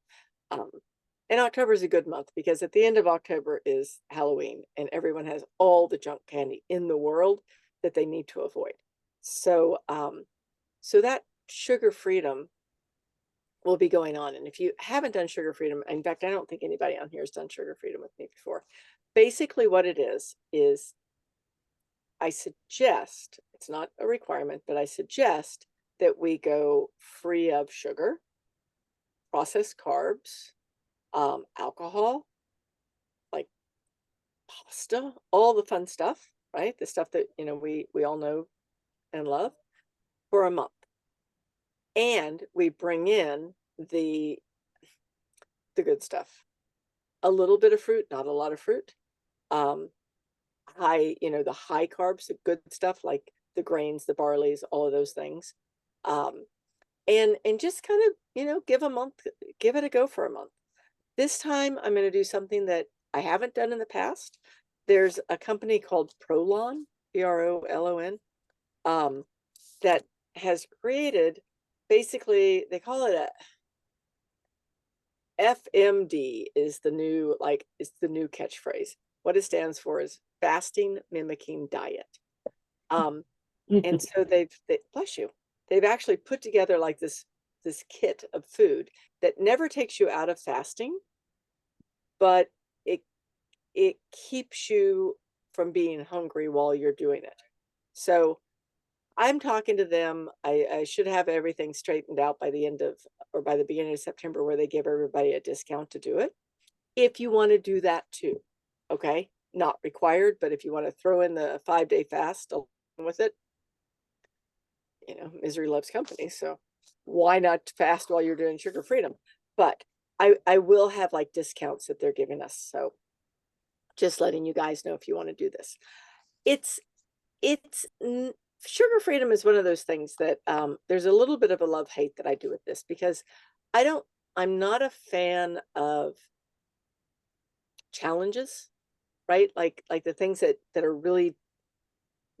And October is a good month because at the end of October is Halloween and everyone has all the junk candy in the world that they need to avoid. So, so that sugar freedom will be going on. And if you haven't done sugar freedom, in fact, I don't think anybody on here has done sugar freedom with me before. Basically what it is I suggest, it's not a requirement, but I suggest that we go free of sugar, processed carbs, alcohol, like pasta, all the fun stuff, right? The stuff that, you know, we all know and love, for a month. And we bring in the good stuff. A little bit of fruit, not a lot of fruit. High, you know, the high carbs, the good stuff like the grains, the barleys, all of those things. And just kind of, you know, give it a go for a month. This time I'm going to do something that I haven't done in the past. There's a company called Prolon, Prolon, that has created, basically, they call it a FMD is the new, like, it's the new catchphrase. What it stands for is fasting mimicking diet. And so bless you, they've actually put together like this kit of food that never takes you out of fasting, but it keeps you from being hungry while you're doing it. So I'm talking to them. I should have everything straightened out by the end of, or by the beginning of September, where they give everybody a discount to do it. If you want to do that too, okay? Not required, but if you want to throw in the 5-day fast along with it, you know, misery loves company. So why not fast while you're doing sugar freedom? But I will have like discounts that they're giving us. So just letting you guys know if you want to do this. Sugar freedom is one of those things that there's a little bit of a love-hate that I do with this, because I'm not a fan of challenges, right? Like the things that are really,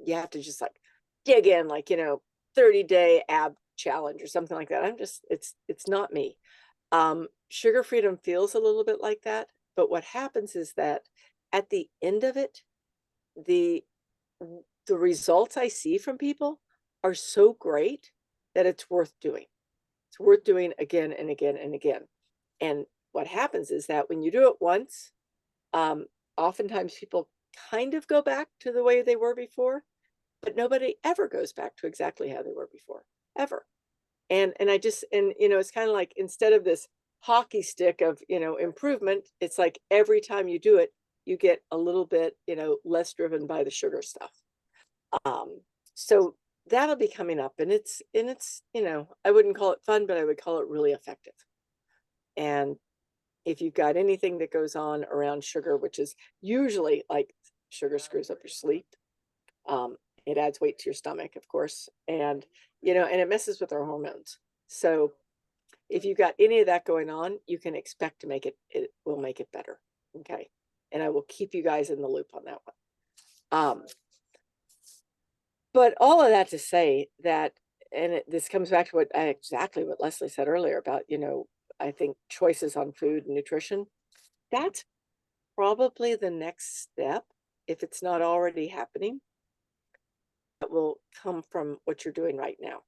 you have to just like dig in, like, you know, 30-day ab challenge or something like that. It's not me. Sugar freedom feels a little bit like that, but what happens is that at the end of it, the results I see from people are so great that it's worth doing. It's worth doing again and again and again. And what happens is that when you do it once, oftentimes people kind of go back to the way they were before, but nobody ever goes back to exactly how they were before, ever. And you know, it's kind of like, instead of this hockey stick of, you know, improvement, it's like every time you do it, you get a little bit, you know, less driven by the sugar stuff. So that'll be coming up, and it's, you know, I wouldn't call it fun, but I would call it really effective. And if you've got anything that goes on around sugar, which is usually like sugar screws up your sleep, it adds weight to your stomach, of course, and, you know, and it messes with our hormones. So if you've got any of that going on, you can expect to it will make it better. Okay. And I will keep you guys in the loop on that one. But all of that to say that, and this comes back to exactly what Leslie said earlier about, you know, I think choices on food and nutrition, that's probably the next step, if it's not already happening. will come from what you're doing right now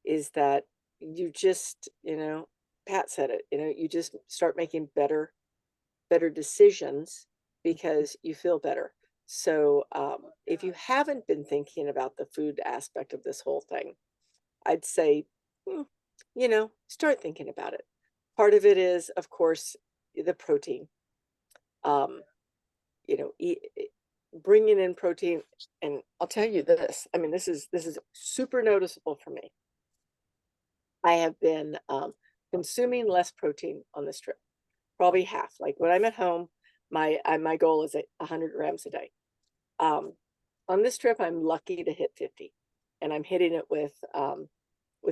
is that you just, Pat said it, you just start making better decisions because you feel better. So if you haven't been thinking about the food aspect of this whole thing, I'd say, start thinking about it. Part of it is, of course, the protein. Bringing in protein, and I'll tell you this. I mean, this is super noticeable for me. I have been consuming less protein on this trip, probably half. Like when I'm at home, my goal is 100 grams a day. On this trip, I'm lucky to hit 50, and I'm hitting it with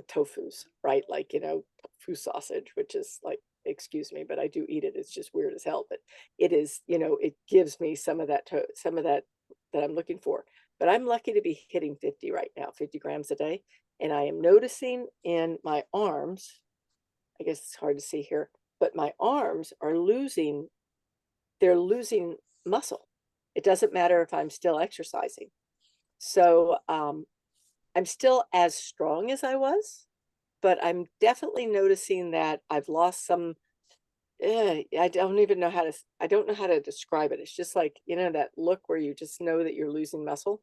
tofus, right? Like, tofu sausage, which is like, excuse me, but I do eat it. It's just weird as hell, but it is, it gives me some of that that I'm looking for. But I'm lucky to be hitting 50 right now, 50 grams a day. And I am noticing in my arms, I guess it's hard to see here, but my arms are they're losing muscle. It doesn't matter if I'm still exercising. So I'm still as strong as I was, but I'm definitely noticing that I've lost some, I don't know how to describe it. It's just like, that look where you just know that you're losing muscle.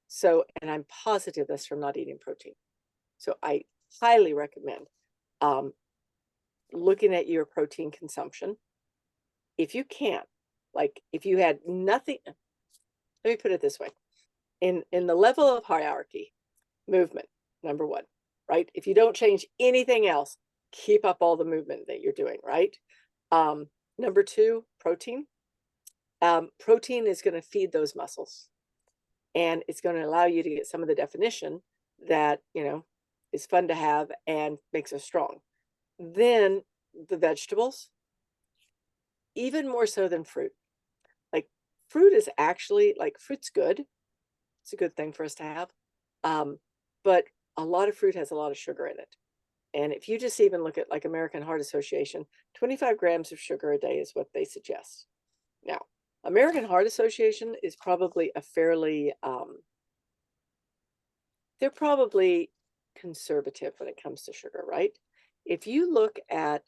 So, and I'm positive that's from not eating protein. So I highly recommend looking at your protein consumption. If you can't, like if you had nothing, let me put it this way. In the level of hierarchy, movement, number one, right? If you don't change anything else, keep up all the movement that you're doing, right? Number two, protein. Protein is going to feed those muscles, and it's going to allow you to get some of the definition that, is fun to have and makes us strong. Then the vegetables, even more so than fruit. Like fruit is actually, like, fruit's good. It's a good thing for us to have. But a lot of fruit has a lot of sugar in it. And if you just even look at like American Heart Association, 25 grams of sugar a day is what they suggest. Now, American Heart Association is probably a fairly, they're probably conservative when it comes to sugar, right? If you look at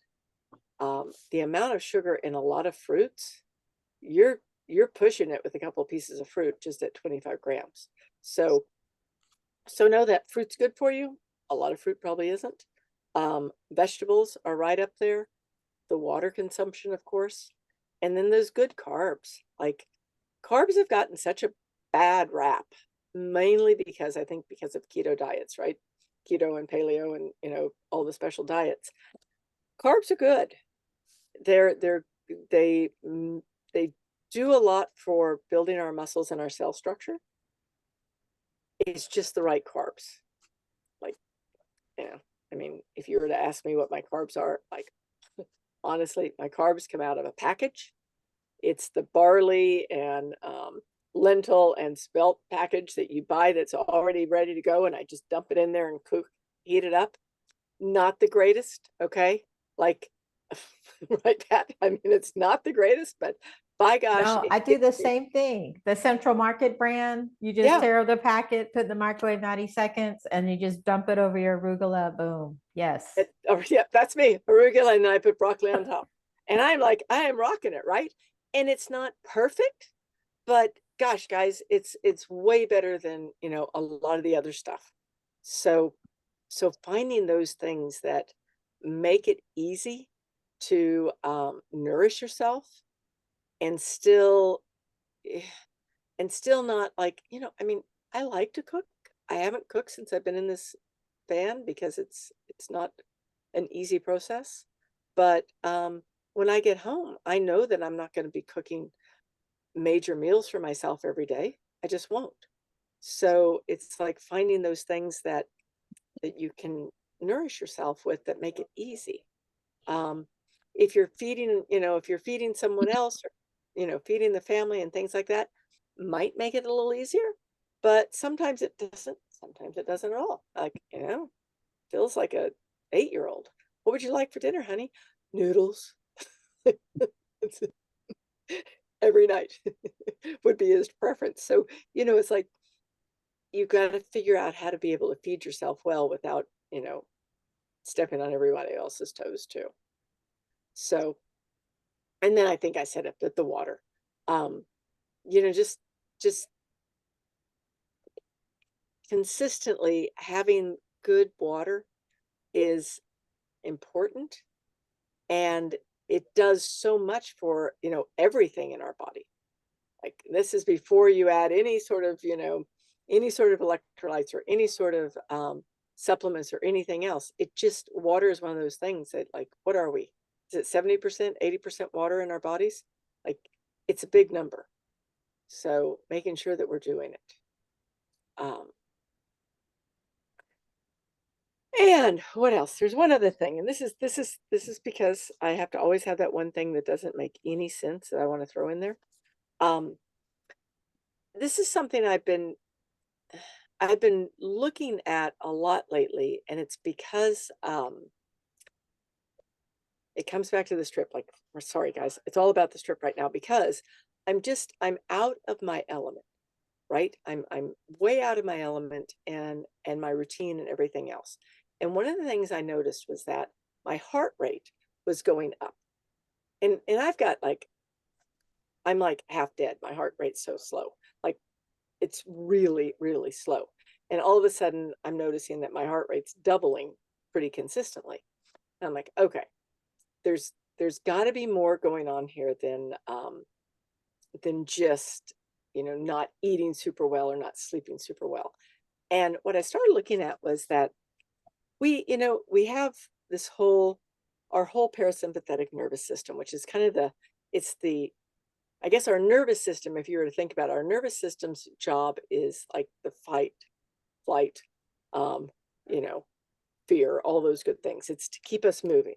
the amount of sugar in a lot of fruits, you're pushing it with a couple of pieces of fruit just at 25 grams. So know that fruit's good for you. A lot of fruit probably isn't. Vegetables are right up there. The water consumption, of course. And then those good carbs. Like, carbs have gotten such a bad rap, mainly because of keto diets, right? Keto and paleo and, all the special diets. Carbs are good. They do a lot for building our muscles and our cell structure. It's just the right carbs. Like, I mean, if you were to ask me what my carbs are, like, honestly, my carbs come out of a package. It's the barley and lentil and spelt package that you buy that's already ready to go, and I just dump it in there and heat it up. Not the greatest, okay? Like, right, Pat? I mean, it's not the greatest, but by gosh. No, I do the same thing. The Central Market brand, you just tear the packet, put in the microwave 90 seconds, and you just dump it over your arugula. Boom. Yes. Yeah, that's me. Arugula, and then I put broccoli on top. And I'm like, I am rocking it, right? And it's not perfect, but gosh, guys, it's way better than, a lot of the other stuff. So finding those things that make it easy to nourish yourself and still not like, I mean, I like to cook. I haven't cooked since I've been in this van because it's not an easy process. But when I get home, I know that I'm not going to be cooking major meals for myself every day. I just won't. So it's like finding those things that you can nourish yourself with that make it easy. If you're feeding someone else, or feeding the family and things like that, might make it a little easier, but sometimes it doesn't. Sometimes it doesn't at all. Like, feels like a 8-year-old. What would you like for dinner, honey? Noodles. Every night would be his preference. So, it's like, you got to figure out how to be able to feed yourself well without, stepping on everybody else's toes too. So, and then I think I said it, but the water, um, just consistently having good water is important, and it does so much for, everything in our body. Like, this is before you add any sort of, any sort of electrolytes or any sort of supplements or anything else. It just, water is one of those things that, like, what are we? Is it 70%, 80% water in our bodies? Like, it's a big number. So making sure that we're doing it. And what else? There's one other thing, and this is because I have to always have that one thing that doesn't make any sense that I want to throw in there. This is something I've been looking at a lot lately, and it's because it comes back to the strip. Like, we're sorry guys, it's all about the strip right now, because I'm out of my element, right? I'm way out of my element and my routine and everything else. And one of the things I noticed was that my heart rate was going up. And I've got, like, I'm like half dead. My heart rate's so slow. Like, it's really, really slow. And all of a sudden I'm noticing that my heart rate's doubling pretty consistently. And I'm like, okay, there's got to be more going on here than just, not eating super well or not sleeping super well. And what I started looking at was that we have our whole parasympathetic nervous system, which is kind of I guess our nervous system, if you were to think about it, our nervous system's job is like the fight, flight, you know, fear, all those good things. It's to keep us moving.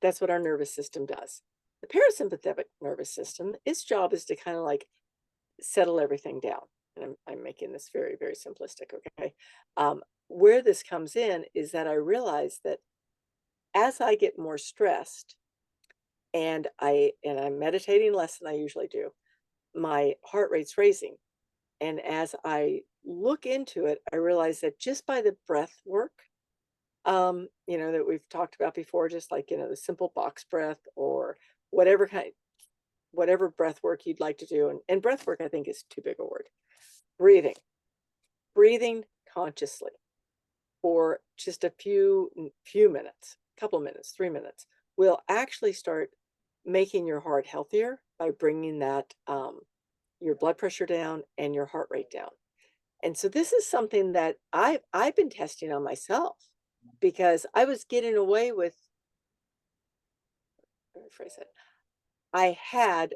That's what our nervous system does. The parasympathetic nervous system, its job is to kind of like settle everything down. And I'm making this very, very simplistic, okay? Where this comes in is that I realize that as I get more stressed and I'm meditating less than I usually do, my heart rate's raising. And as I look into it, I realize that just by the breath work, that we've talked about before, just like, the simple box breath or whatever breath work you'd like to do. And breath work, I think, is too big a word. Breathing consciously for just a few minutes, couple minutes, 3 minutes, will actually start making your heart healthier by bringing that, your blood pressure down and your heart rate down. And so this is something that I've been testing on myself, because I was getting away with, let me rephrase it. I had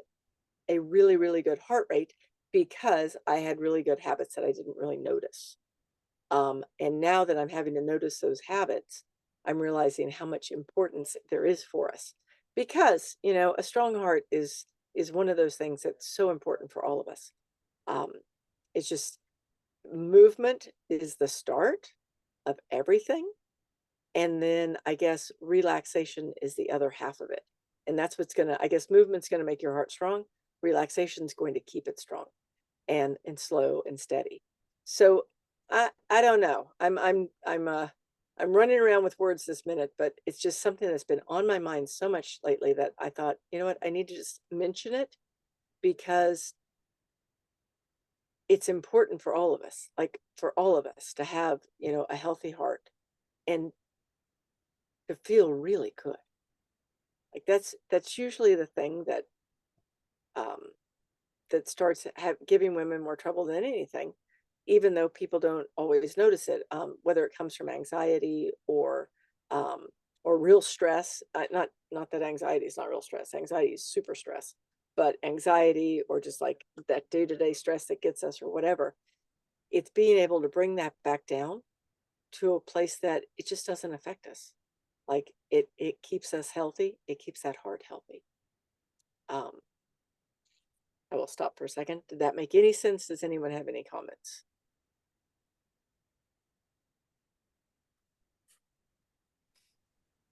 a really, really good heart rate because I had really good habits that I didn't really notice. And now that I'm having to notice those habits, I'm realizing how much importance there is for us, because, a strong heart is one of those things that's so important for all of us. It's just, movement is the start of everything. And then I guess relaxation is the other half of it. And that's I guess movement's going to make your heart strong. Relaxation's going to keep it strong and slow and steady. So I don't know. I'm running around with words this minute, but it's just something that's been on my mind so much lately that I thought, you know what, I need to just mention it, because it's important for all of us, like for all of us to have, a healthy heart and to feel really good. Like, that's usually the thing that that starts giving women more trouble than anything, even though people don't always notice it, whether it comes from anxiety or real stress. Not that anxiety is not real stress. Anxiety is super stress, but anxiety or just like that day-to-day stress that gets us or whatever, it's being able to bring that back down to a place that it just doesn't affect us. Like, it keeps us healthy. It keeps that heart healthy. I will stop for a second. Did that make any sense? Does anyone have any comments?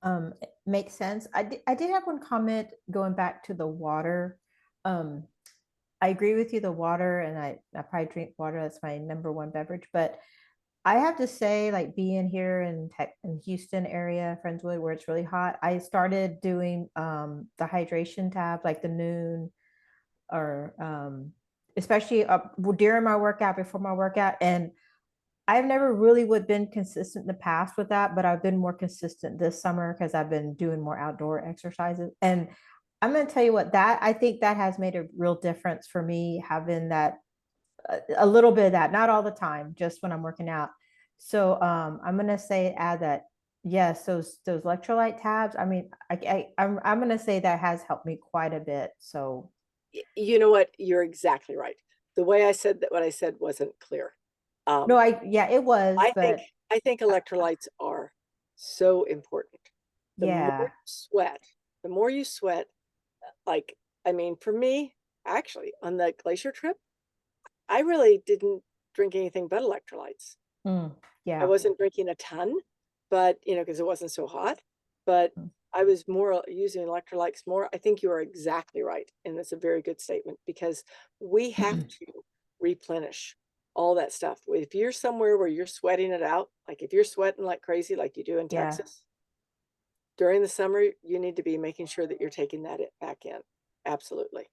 It makes sense. I did have one comment going back to the water. I agree with you, the water, and I probably drink water. That's my number one beverage. But I have to say, like being here in Houston area, Friendswood, where it's really hot, I started doing the hydration tab, like the noon or especially during my workout, before my workout. And I've never really would been consistent in the past with that, but I've been more consistent this summer because I've been doing more outdoor exercises. And I'm going to tell you what, that I think that has made a real difference for me, having that a little bit of that, not all the time, just when I'm working out. So I'm going to say add that. Yes, those electrolyte tabs. I mean, I'm going to say that has helped me quite a bit. So You know what? You're exactly right. The way I said that, what I said wasn't clear. no, yeah, it was, but I think electrolytes are so important. The more yeah. you sweat, the more you sweat, like, I mean, for me, actually, on the glacier trip, I really didn't drink anything but electrolytes. I Yeah. wasn't drinking a ton, but because it wasn't so hot, but I was more using electrolytes more. I think you are exactly right. And that's a very good statement because we have to replenish all that stuff. If you're somewhere where you're sweating it out, like if you're sweating like crazy, like you do in Yeah. Texas, during the summer, you need to be making sure that you're taking that back in. Absolutely.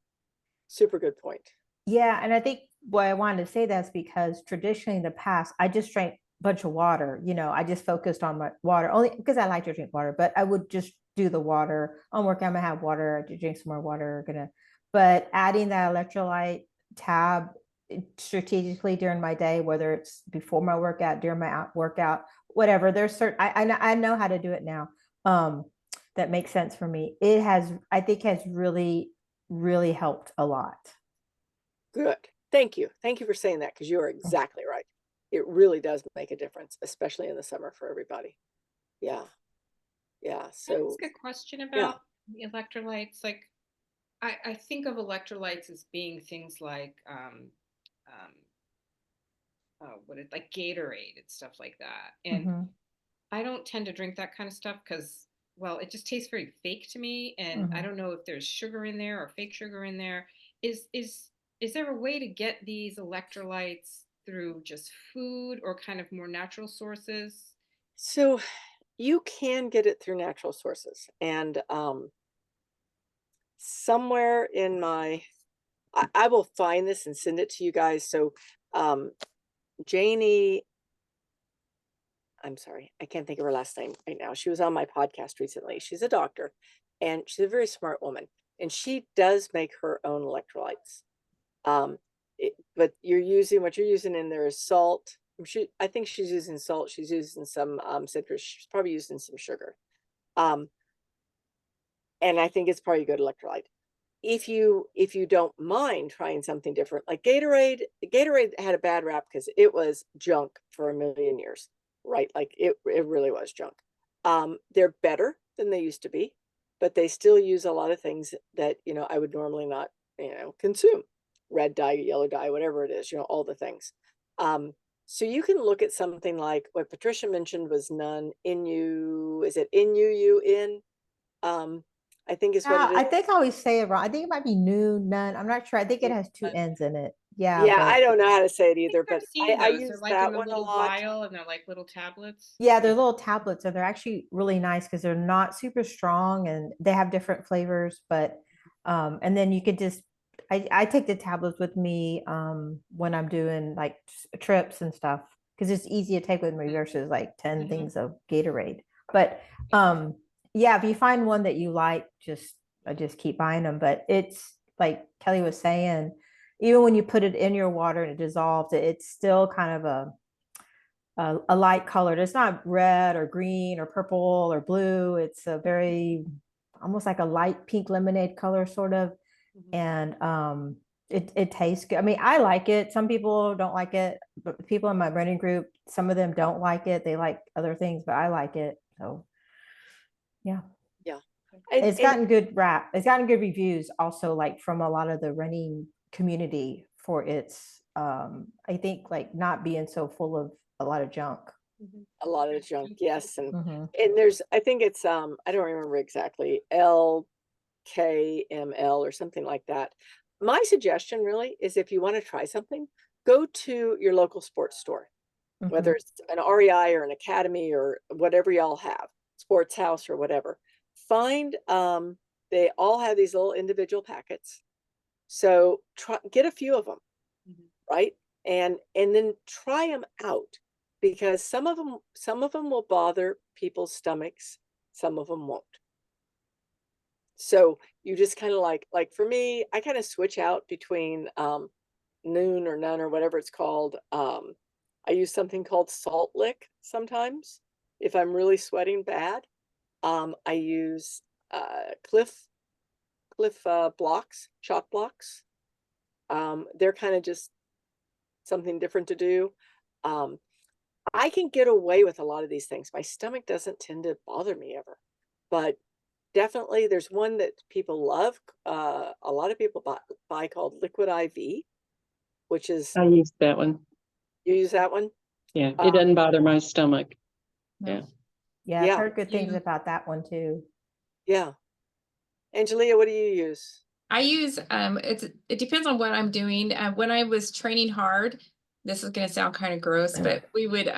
Super good point. Yeah, and I think why I wanted to say that's because traditionally in the past, I just drank a bunch of water. I just focused on my water only because I like to drink water, but I would just do the water. On work, I'm gonna have water, I drink some more water, but adding that electrolyte tab strategically during my day, whether it's before my workout, during my workout, whatever, there's certain, I know how to do it now. That makes sense for me. It has, I think has really, really helped a lot. Good. Thank you. Thank you for saying that because you are exactly right. It really does make a difference, especially in the summer for everybody. Yeah. Yeah. Can I So ask a question about the electrolytes? Like, I think of electrolytes as being things like like Gatorade and stuff like that. And I don't tend to drink that kind of stuff because, well, it just tastes very fake to me, and I don't know if there's sugar in there or fake sugar in there. Is there a way to get these electrolytes through just food or kind of more natural sources? So you can get it through natural sources. And somewhere in I will find this and send it to you guys. So Janie, I'm sorry, I can't think of her last name right now. She was on my podcast recently. She's a doctor and she's a very smart woman. And she does make her own electrolytes. But what you're using in there is salt. I think she's using salt. She's using some citrus. She's probably using some sugar. And I think it's probably a good electrolyte. If you don't mind trying something different, like Gatorade had a bad rap because it was junk for a million years, right? Like it really was junk. They're better than they used to be, but they still use a lot of things that I would normally not consume. Red dye, yellow dye, whatever it is, all the things. So you can look at something like what Patricia mentioned was is it N-U-U-N? I think is what it is. I think I always say it wrong. I think it might be none. I'm not sure. I think it has two N's in it. Yeah, Yeah, but I don't know how to say it I either, think I've but seen I those. They're use like that in the one a little lot. vial and they're like little tablets. yeah, they're little tablets and they're actually really nice because they're not super strong and they have different flavors. But and then you could just I take the tablets with me when I'm doing like trips and stuff because it's easy to take with me versus like 10 things of Gatorade. But yeah, if you find one that you like, just keep buying them. But it's like Kelly was saying, even when you put it in your water and it dissolves, it's still kind of a light colored. It's not red or green or purple or blue. It's a very almost like a light pink lemonade color sort of. And it tastes good. I mean, I like it. Some people don't like it, but people in my running group, some of them don't like it. They like other things, but I like it. So yeah. Yeah. It's gotten good rap. It's gotten good reviews also, like from a lot of the running community for its I think like not being so full of a lot of junk. A lot of junk, yes. And Mhm. I think it's I don't remember exactly, LKML or something like that. my suggestion really is if you want to try something, go to your local sports store, whether it's an REI or an Academy or whatever y'all have, Sports House or whatever. Find, they all have these little individual packets. So get a few of them, right? And then try them out, because some of them will bother people's stomachs, some of them won't. So you just kind of like for me, I kind of switch out between Noon or None or whatever it's called. I use something called Salt Lick sometimes if I'm really sweating bad. I use Cliff blocks, shot blocks. They're kind of just something different to do. I can get away with a lot of these things. My stomach doesn't tend to bother me ever, but definitely there's one that people love. A lot of people buy called Liquid IV, which is, I use that one. you use that one? Yeah, it doesn't bother my stomach. No. Yeah. Yeah, I've Yeah. heard good things You- about that one too. Yeah. Angelia, what do you use? I use it depends on what I'm doing. When I was training hard, this is gonna sound kind of gross, but we would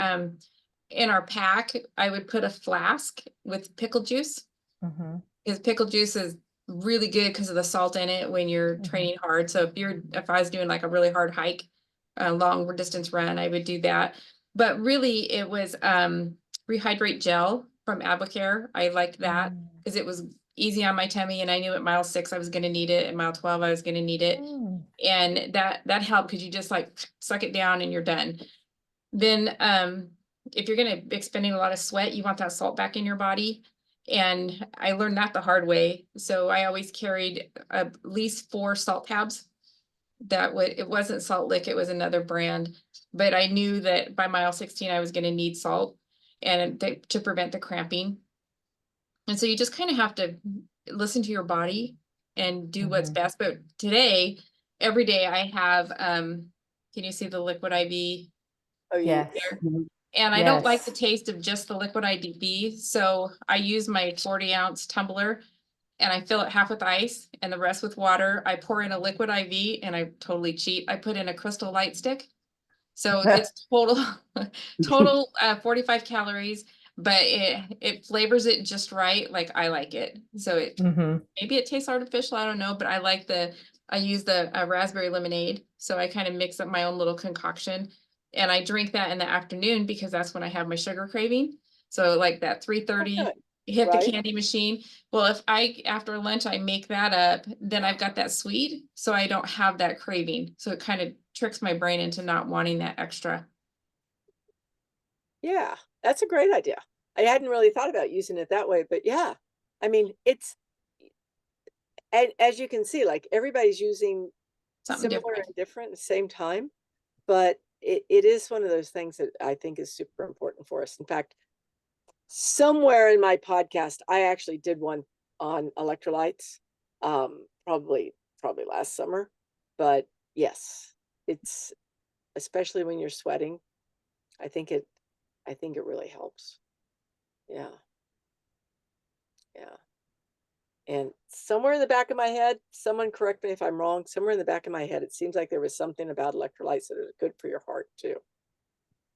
in our pack, I would put a flask with pickle juice, because pickle juice is really good because of the salt in it when you're training hard. So if I was doing like a really hard hike, a long distance run, I would do that. But really it was Rehydrate Gel from Abacare. I liked that because it was easy on my tummy, and I knew at mile 6 I was going to need it, and mile 12 I was going to need it. And that helped because you just like suck it down and you're done. Then if you're going to be expending a lot of sweat, you want that salt back in your body. And I learned that the hard way. So I always carried at least 4 salt tabs. It wasn't Salt Lick, it was another brand, but I knew that by mile 16 I was going to need salt and to prevent the cramping. And so you just kind of have to listen to your body and do what's best. But today, every day I have, can you see the Liquid IV Oh, Yes. there? And I don't like the Yes. taste of just the Liquid IV. So I use my 40-ounce tumbler and I fill it half with ice and the rest with water. I pour in a Liquid IV and I totally cheat. I put in a Crystal Light Stick. So it's total 45 calories, but it flavors it just right. Like I like it. So maybe it tastes artificial. I don't know, but I use the raspberry lemonade. So I kind of mix up my own little concoction and I drink that in the afternoon because that's when I have my sugar craving. So like that 3:30, good. hit Right. the candy machine. Well, if after lunch, I make that up, then I've got that sweet, so I don't have that craving. So it kind of tricks my brain into not wanting that extra. Yeah, that's a great idea. I hadn't really thought about using it that way, but yeah, I mean, and as you can see, like everybody's using Something similar different. and different at the same time, but it is one of those things that I think is super important for us. In fact, somewhere in my podcast, I actually did one on electrolytes, probably last summer, but yes, it's, especially when you're sweating, I think it really helps. Yeah. Yeah. And somewhere in the back of my head, someone correct me if I'm wrong, somewhere in the back of my head, it seems like there was something about electrolytes that are good for your heart too.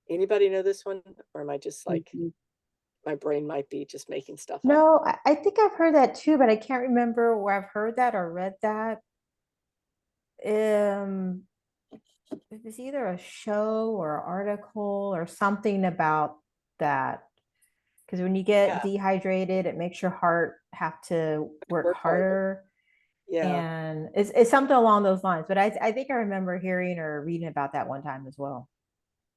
Anybody know this one? Or am I just like, my brain might be just making stuff up? No, I think I've heard that too, but I can't remember where I've heard that or read that. It was either a show or article or something about that. Because when you get Yeah. dehydrated, it makes your heart have to work Work harder. harder. Yeah. And it's something along those lines. But I think I remember hearing or reading about that one time as well.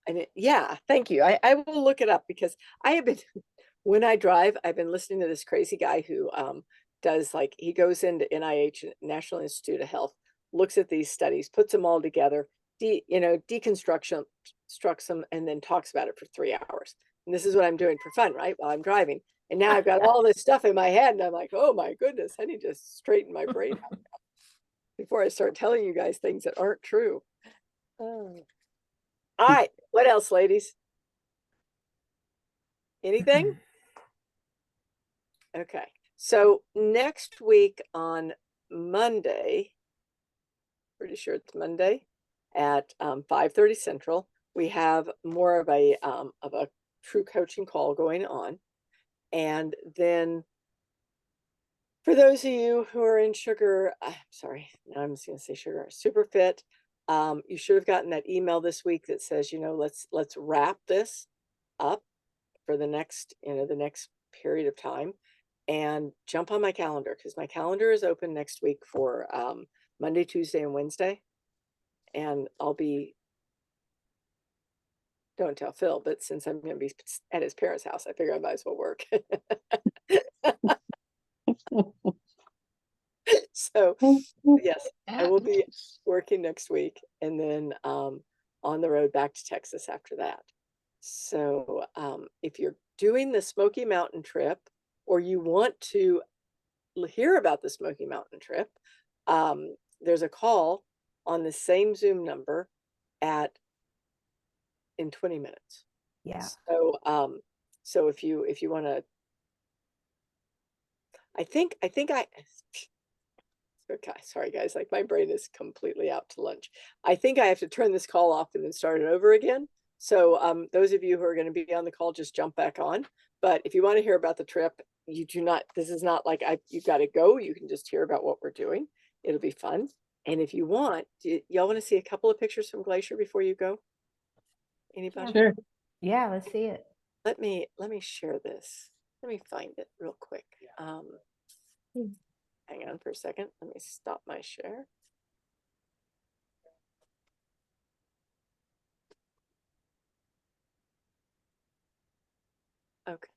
And yeah, thank you. I will look it up because I have been, when I drive, I've been listening to this crazy guy who does, like, he goes into NIH, National Institute of Health, looks at these studies, puts them all together, deconstructs them, and then talks about it for 3 hours. And this is what I'm doing for fun, right? While I'm driving. And now I've got all this stuff in my head and I'm like, oh my goodness, I need to straighten my brain out before I start telling you guys things that aren't true. Oh. All right, what else, ladies? Anything? Okay, so next week on Monday, pretty sure it's Monday at 5:30 Central. We have more of a true coaching call going on. And then for those of you who are in Sugar, sorry, now I'm just gonna say Sugar, Super Fit, you should have gotten that email this week that says, you know, let's wrap this up for the next, you know, the next period of time, and jump on my calendar, because my calendar is open next week for Monday, Tuesday, and Wednesday. And I'll be, don't tell Phil, but since I'm gonna be at his parents' house, I figure I might as well work. So yes, I will be working next week, and then on the road back to Texas after that. So if you're doing the Smoky Mountain trip, or you want to hear about the Smoky Mountain trip, there's a call on the same Zoom number in 20 minutes. Yeah. So so if you want to, I think okay, sorry guys, like my brain is completely out to lunch. I think I have to turn this call off and then start it over again. So those of you who are going to be on the call, just jump back on. But if you want to hear about the trip, you do not, this is not like you've got to go. You can just hear about what we're doing. It'll be fun. And if you want, y'all want to see a couple of pictures from Glacier before you go? Anybody? Sure. Yeah, let's see it. Let me share this. Let me find it real quick. Hang on for a second. Let me stop my share. Okay.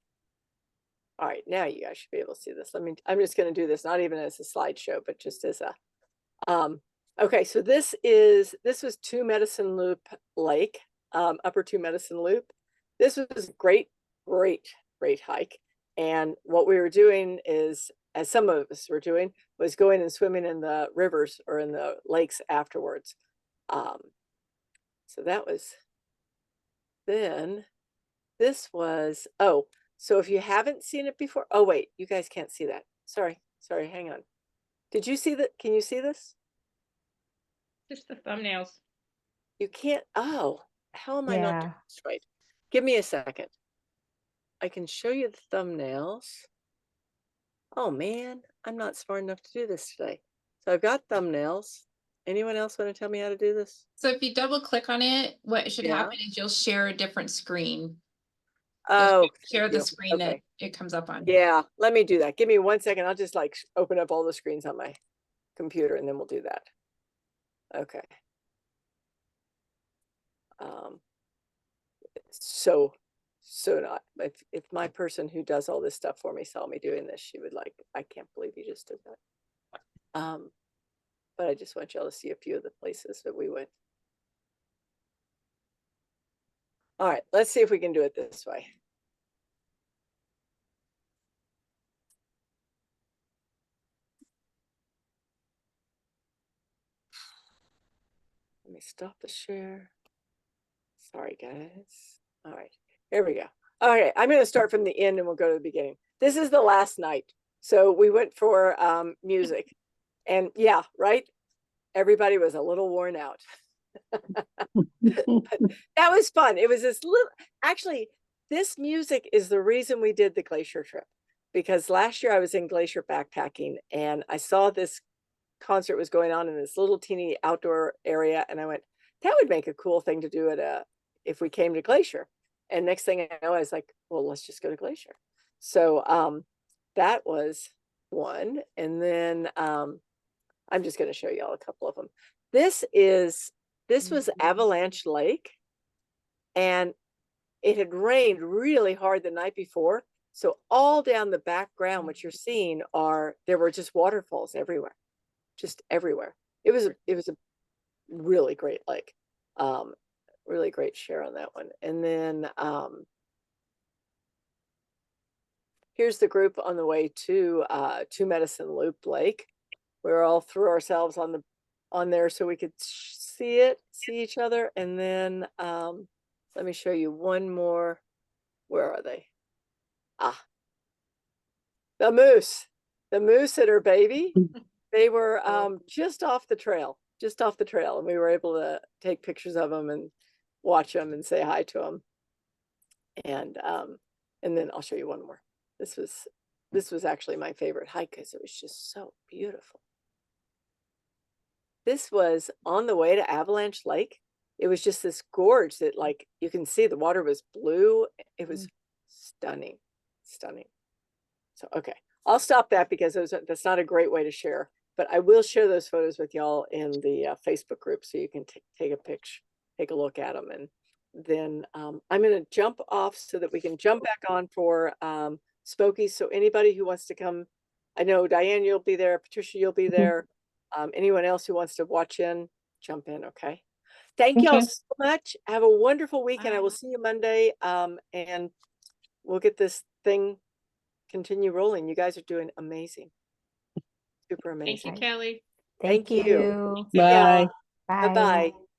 All right, now you guys should be able to see this. I'm just going to do this, not even as a slideshow, but just as a, okay, so this was Two Medicine Loop Lake, Upper Two Medicine Loop. This was a great hike. And what we were doing is, as some of us were doing, was going and swimming in the rivers or in the lakes afterwards. So that was, then this was, oh, so if you haven't seen it before, oh wait, you guys can't see that. Sorry, hang on. Did you see that? Can you see this? Just the thumbnails. You can't, oh, how am I not doing Yeah. this right? Give me a second. I can show you the thumbnails. Oh man, I'm not smart enough to do this today. So I've got thumbnails. Anyone else want to tell me how to do this? So if you double click on it, what should Yeah. happen is you'll share a different screen. Oh, Share thank the you. screen that Okay. it comes up on. Yeah, let me do that. Give me 1 second. I'll just like open up all the screens on my computer and then we'll do that. Okay. So not, if my person who does all this stuff for me saw me doing this, she would like, I can't believe you just did that. But I just want y'all to see a few of the places that we went. All right, let's see if we can do it this way. Let me stop the share. Sorry, guys. All right, here we go. All right, I'm going to start from the end and we'll go to the beginning. This is the last night. So we went for music. And yeah, right? Everybody was a little worn out. That was fun. It was this little, actually, this music is the reason we did the Glacier trip. Because last year I was in Glacier backpacking and I saw this concert was going on in this little teeny outdoor area. And I went, that would make a cool thing to do if we came to Glacier. And next thing I know, I was like, well, let's just go to Glacier. So that was one. And then I'm just going to show y'all a couple of them. This was Avalanche Lake, and it had rained really hard the night before. So all down the background, what you're seeing there were just waterfalls everywhere, just everywhere. It was a really great lake, really great share on that one. And then here's the group on the way to Two Medicine Loop Lake. We were all threw ourselves on there so we could see each other. And then let me show you one more. Where are they? The moose and her baby. They were just off the trail. just off the trail, and we were able to take pictures of them and watch them and say hi to them. And then I'll show you one more. This was actually my favorite hike because it was just so beautiful. This was on the way to Avalanche Lake. It was just this gorge that, like, you can see the water was blue. It was stunning, stunning. So, okay, I'll stop that because that's not a great way to share, but I will share those photos with y'all in the Facebook group so you can take a picture, take a look at them. And then I'm going to jump off so that we can jump back on for Spokey. So anybody who wants to come, I know Diane, you'll be there. Patricia, you'll be there. Anyone else who wants to watch in, jump in. Okay. Thank y'all Okay. so much. Have a wonderful weekend. I Bye. will see you Monday. And we'll get this thing continue rolling. You guys are doing amazing. Super Thank you, amazing. Kelly. Thank you. you. See ya. Bye. Bye. Bye-bye.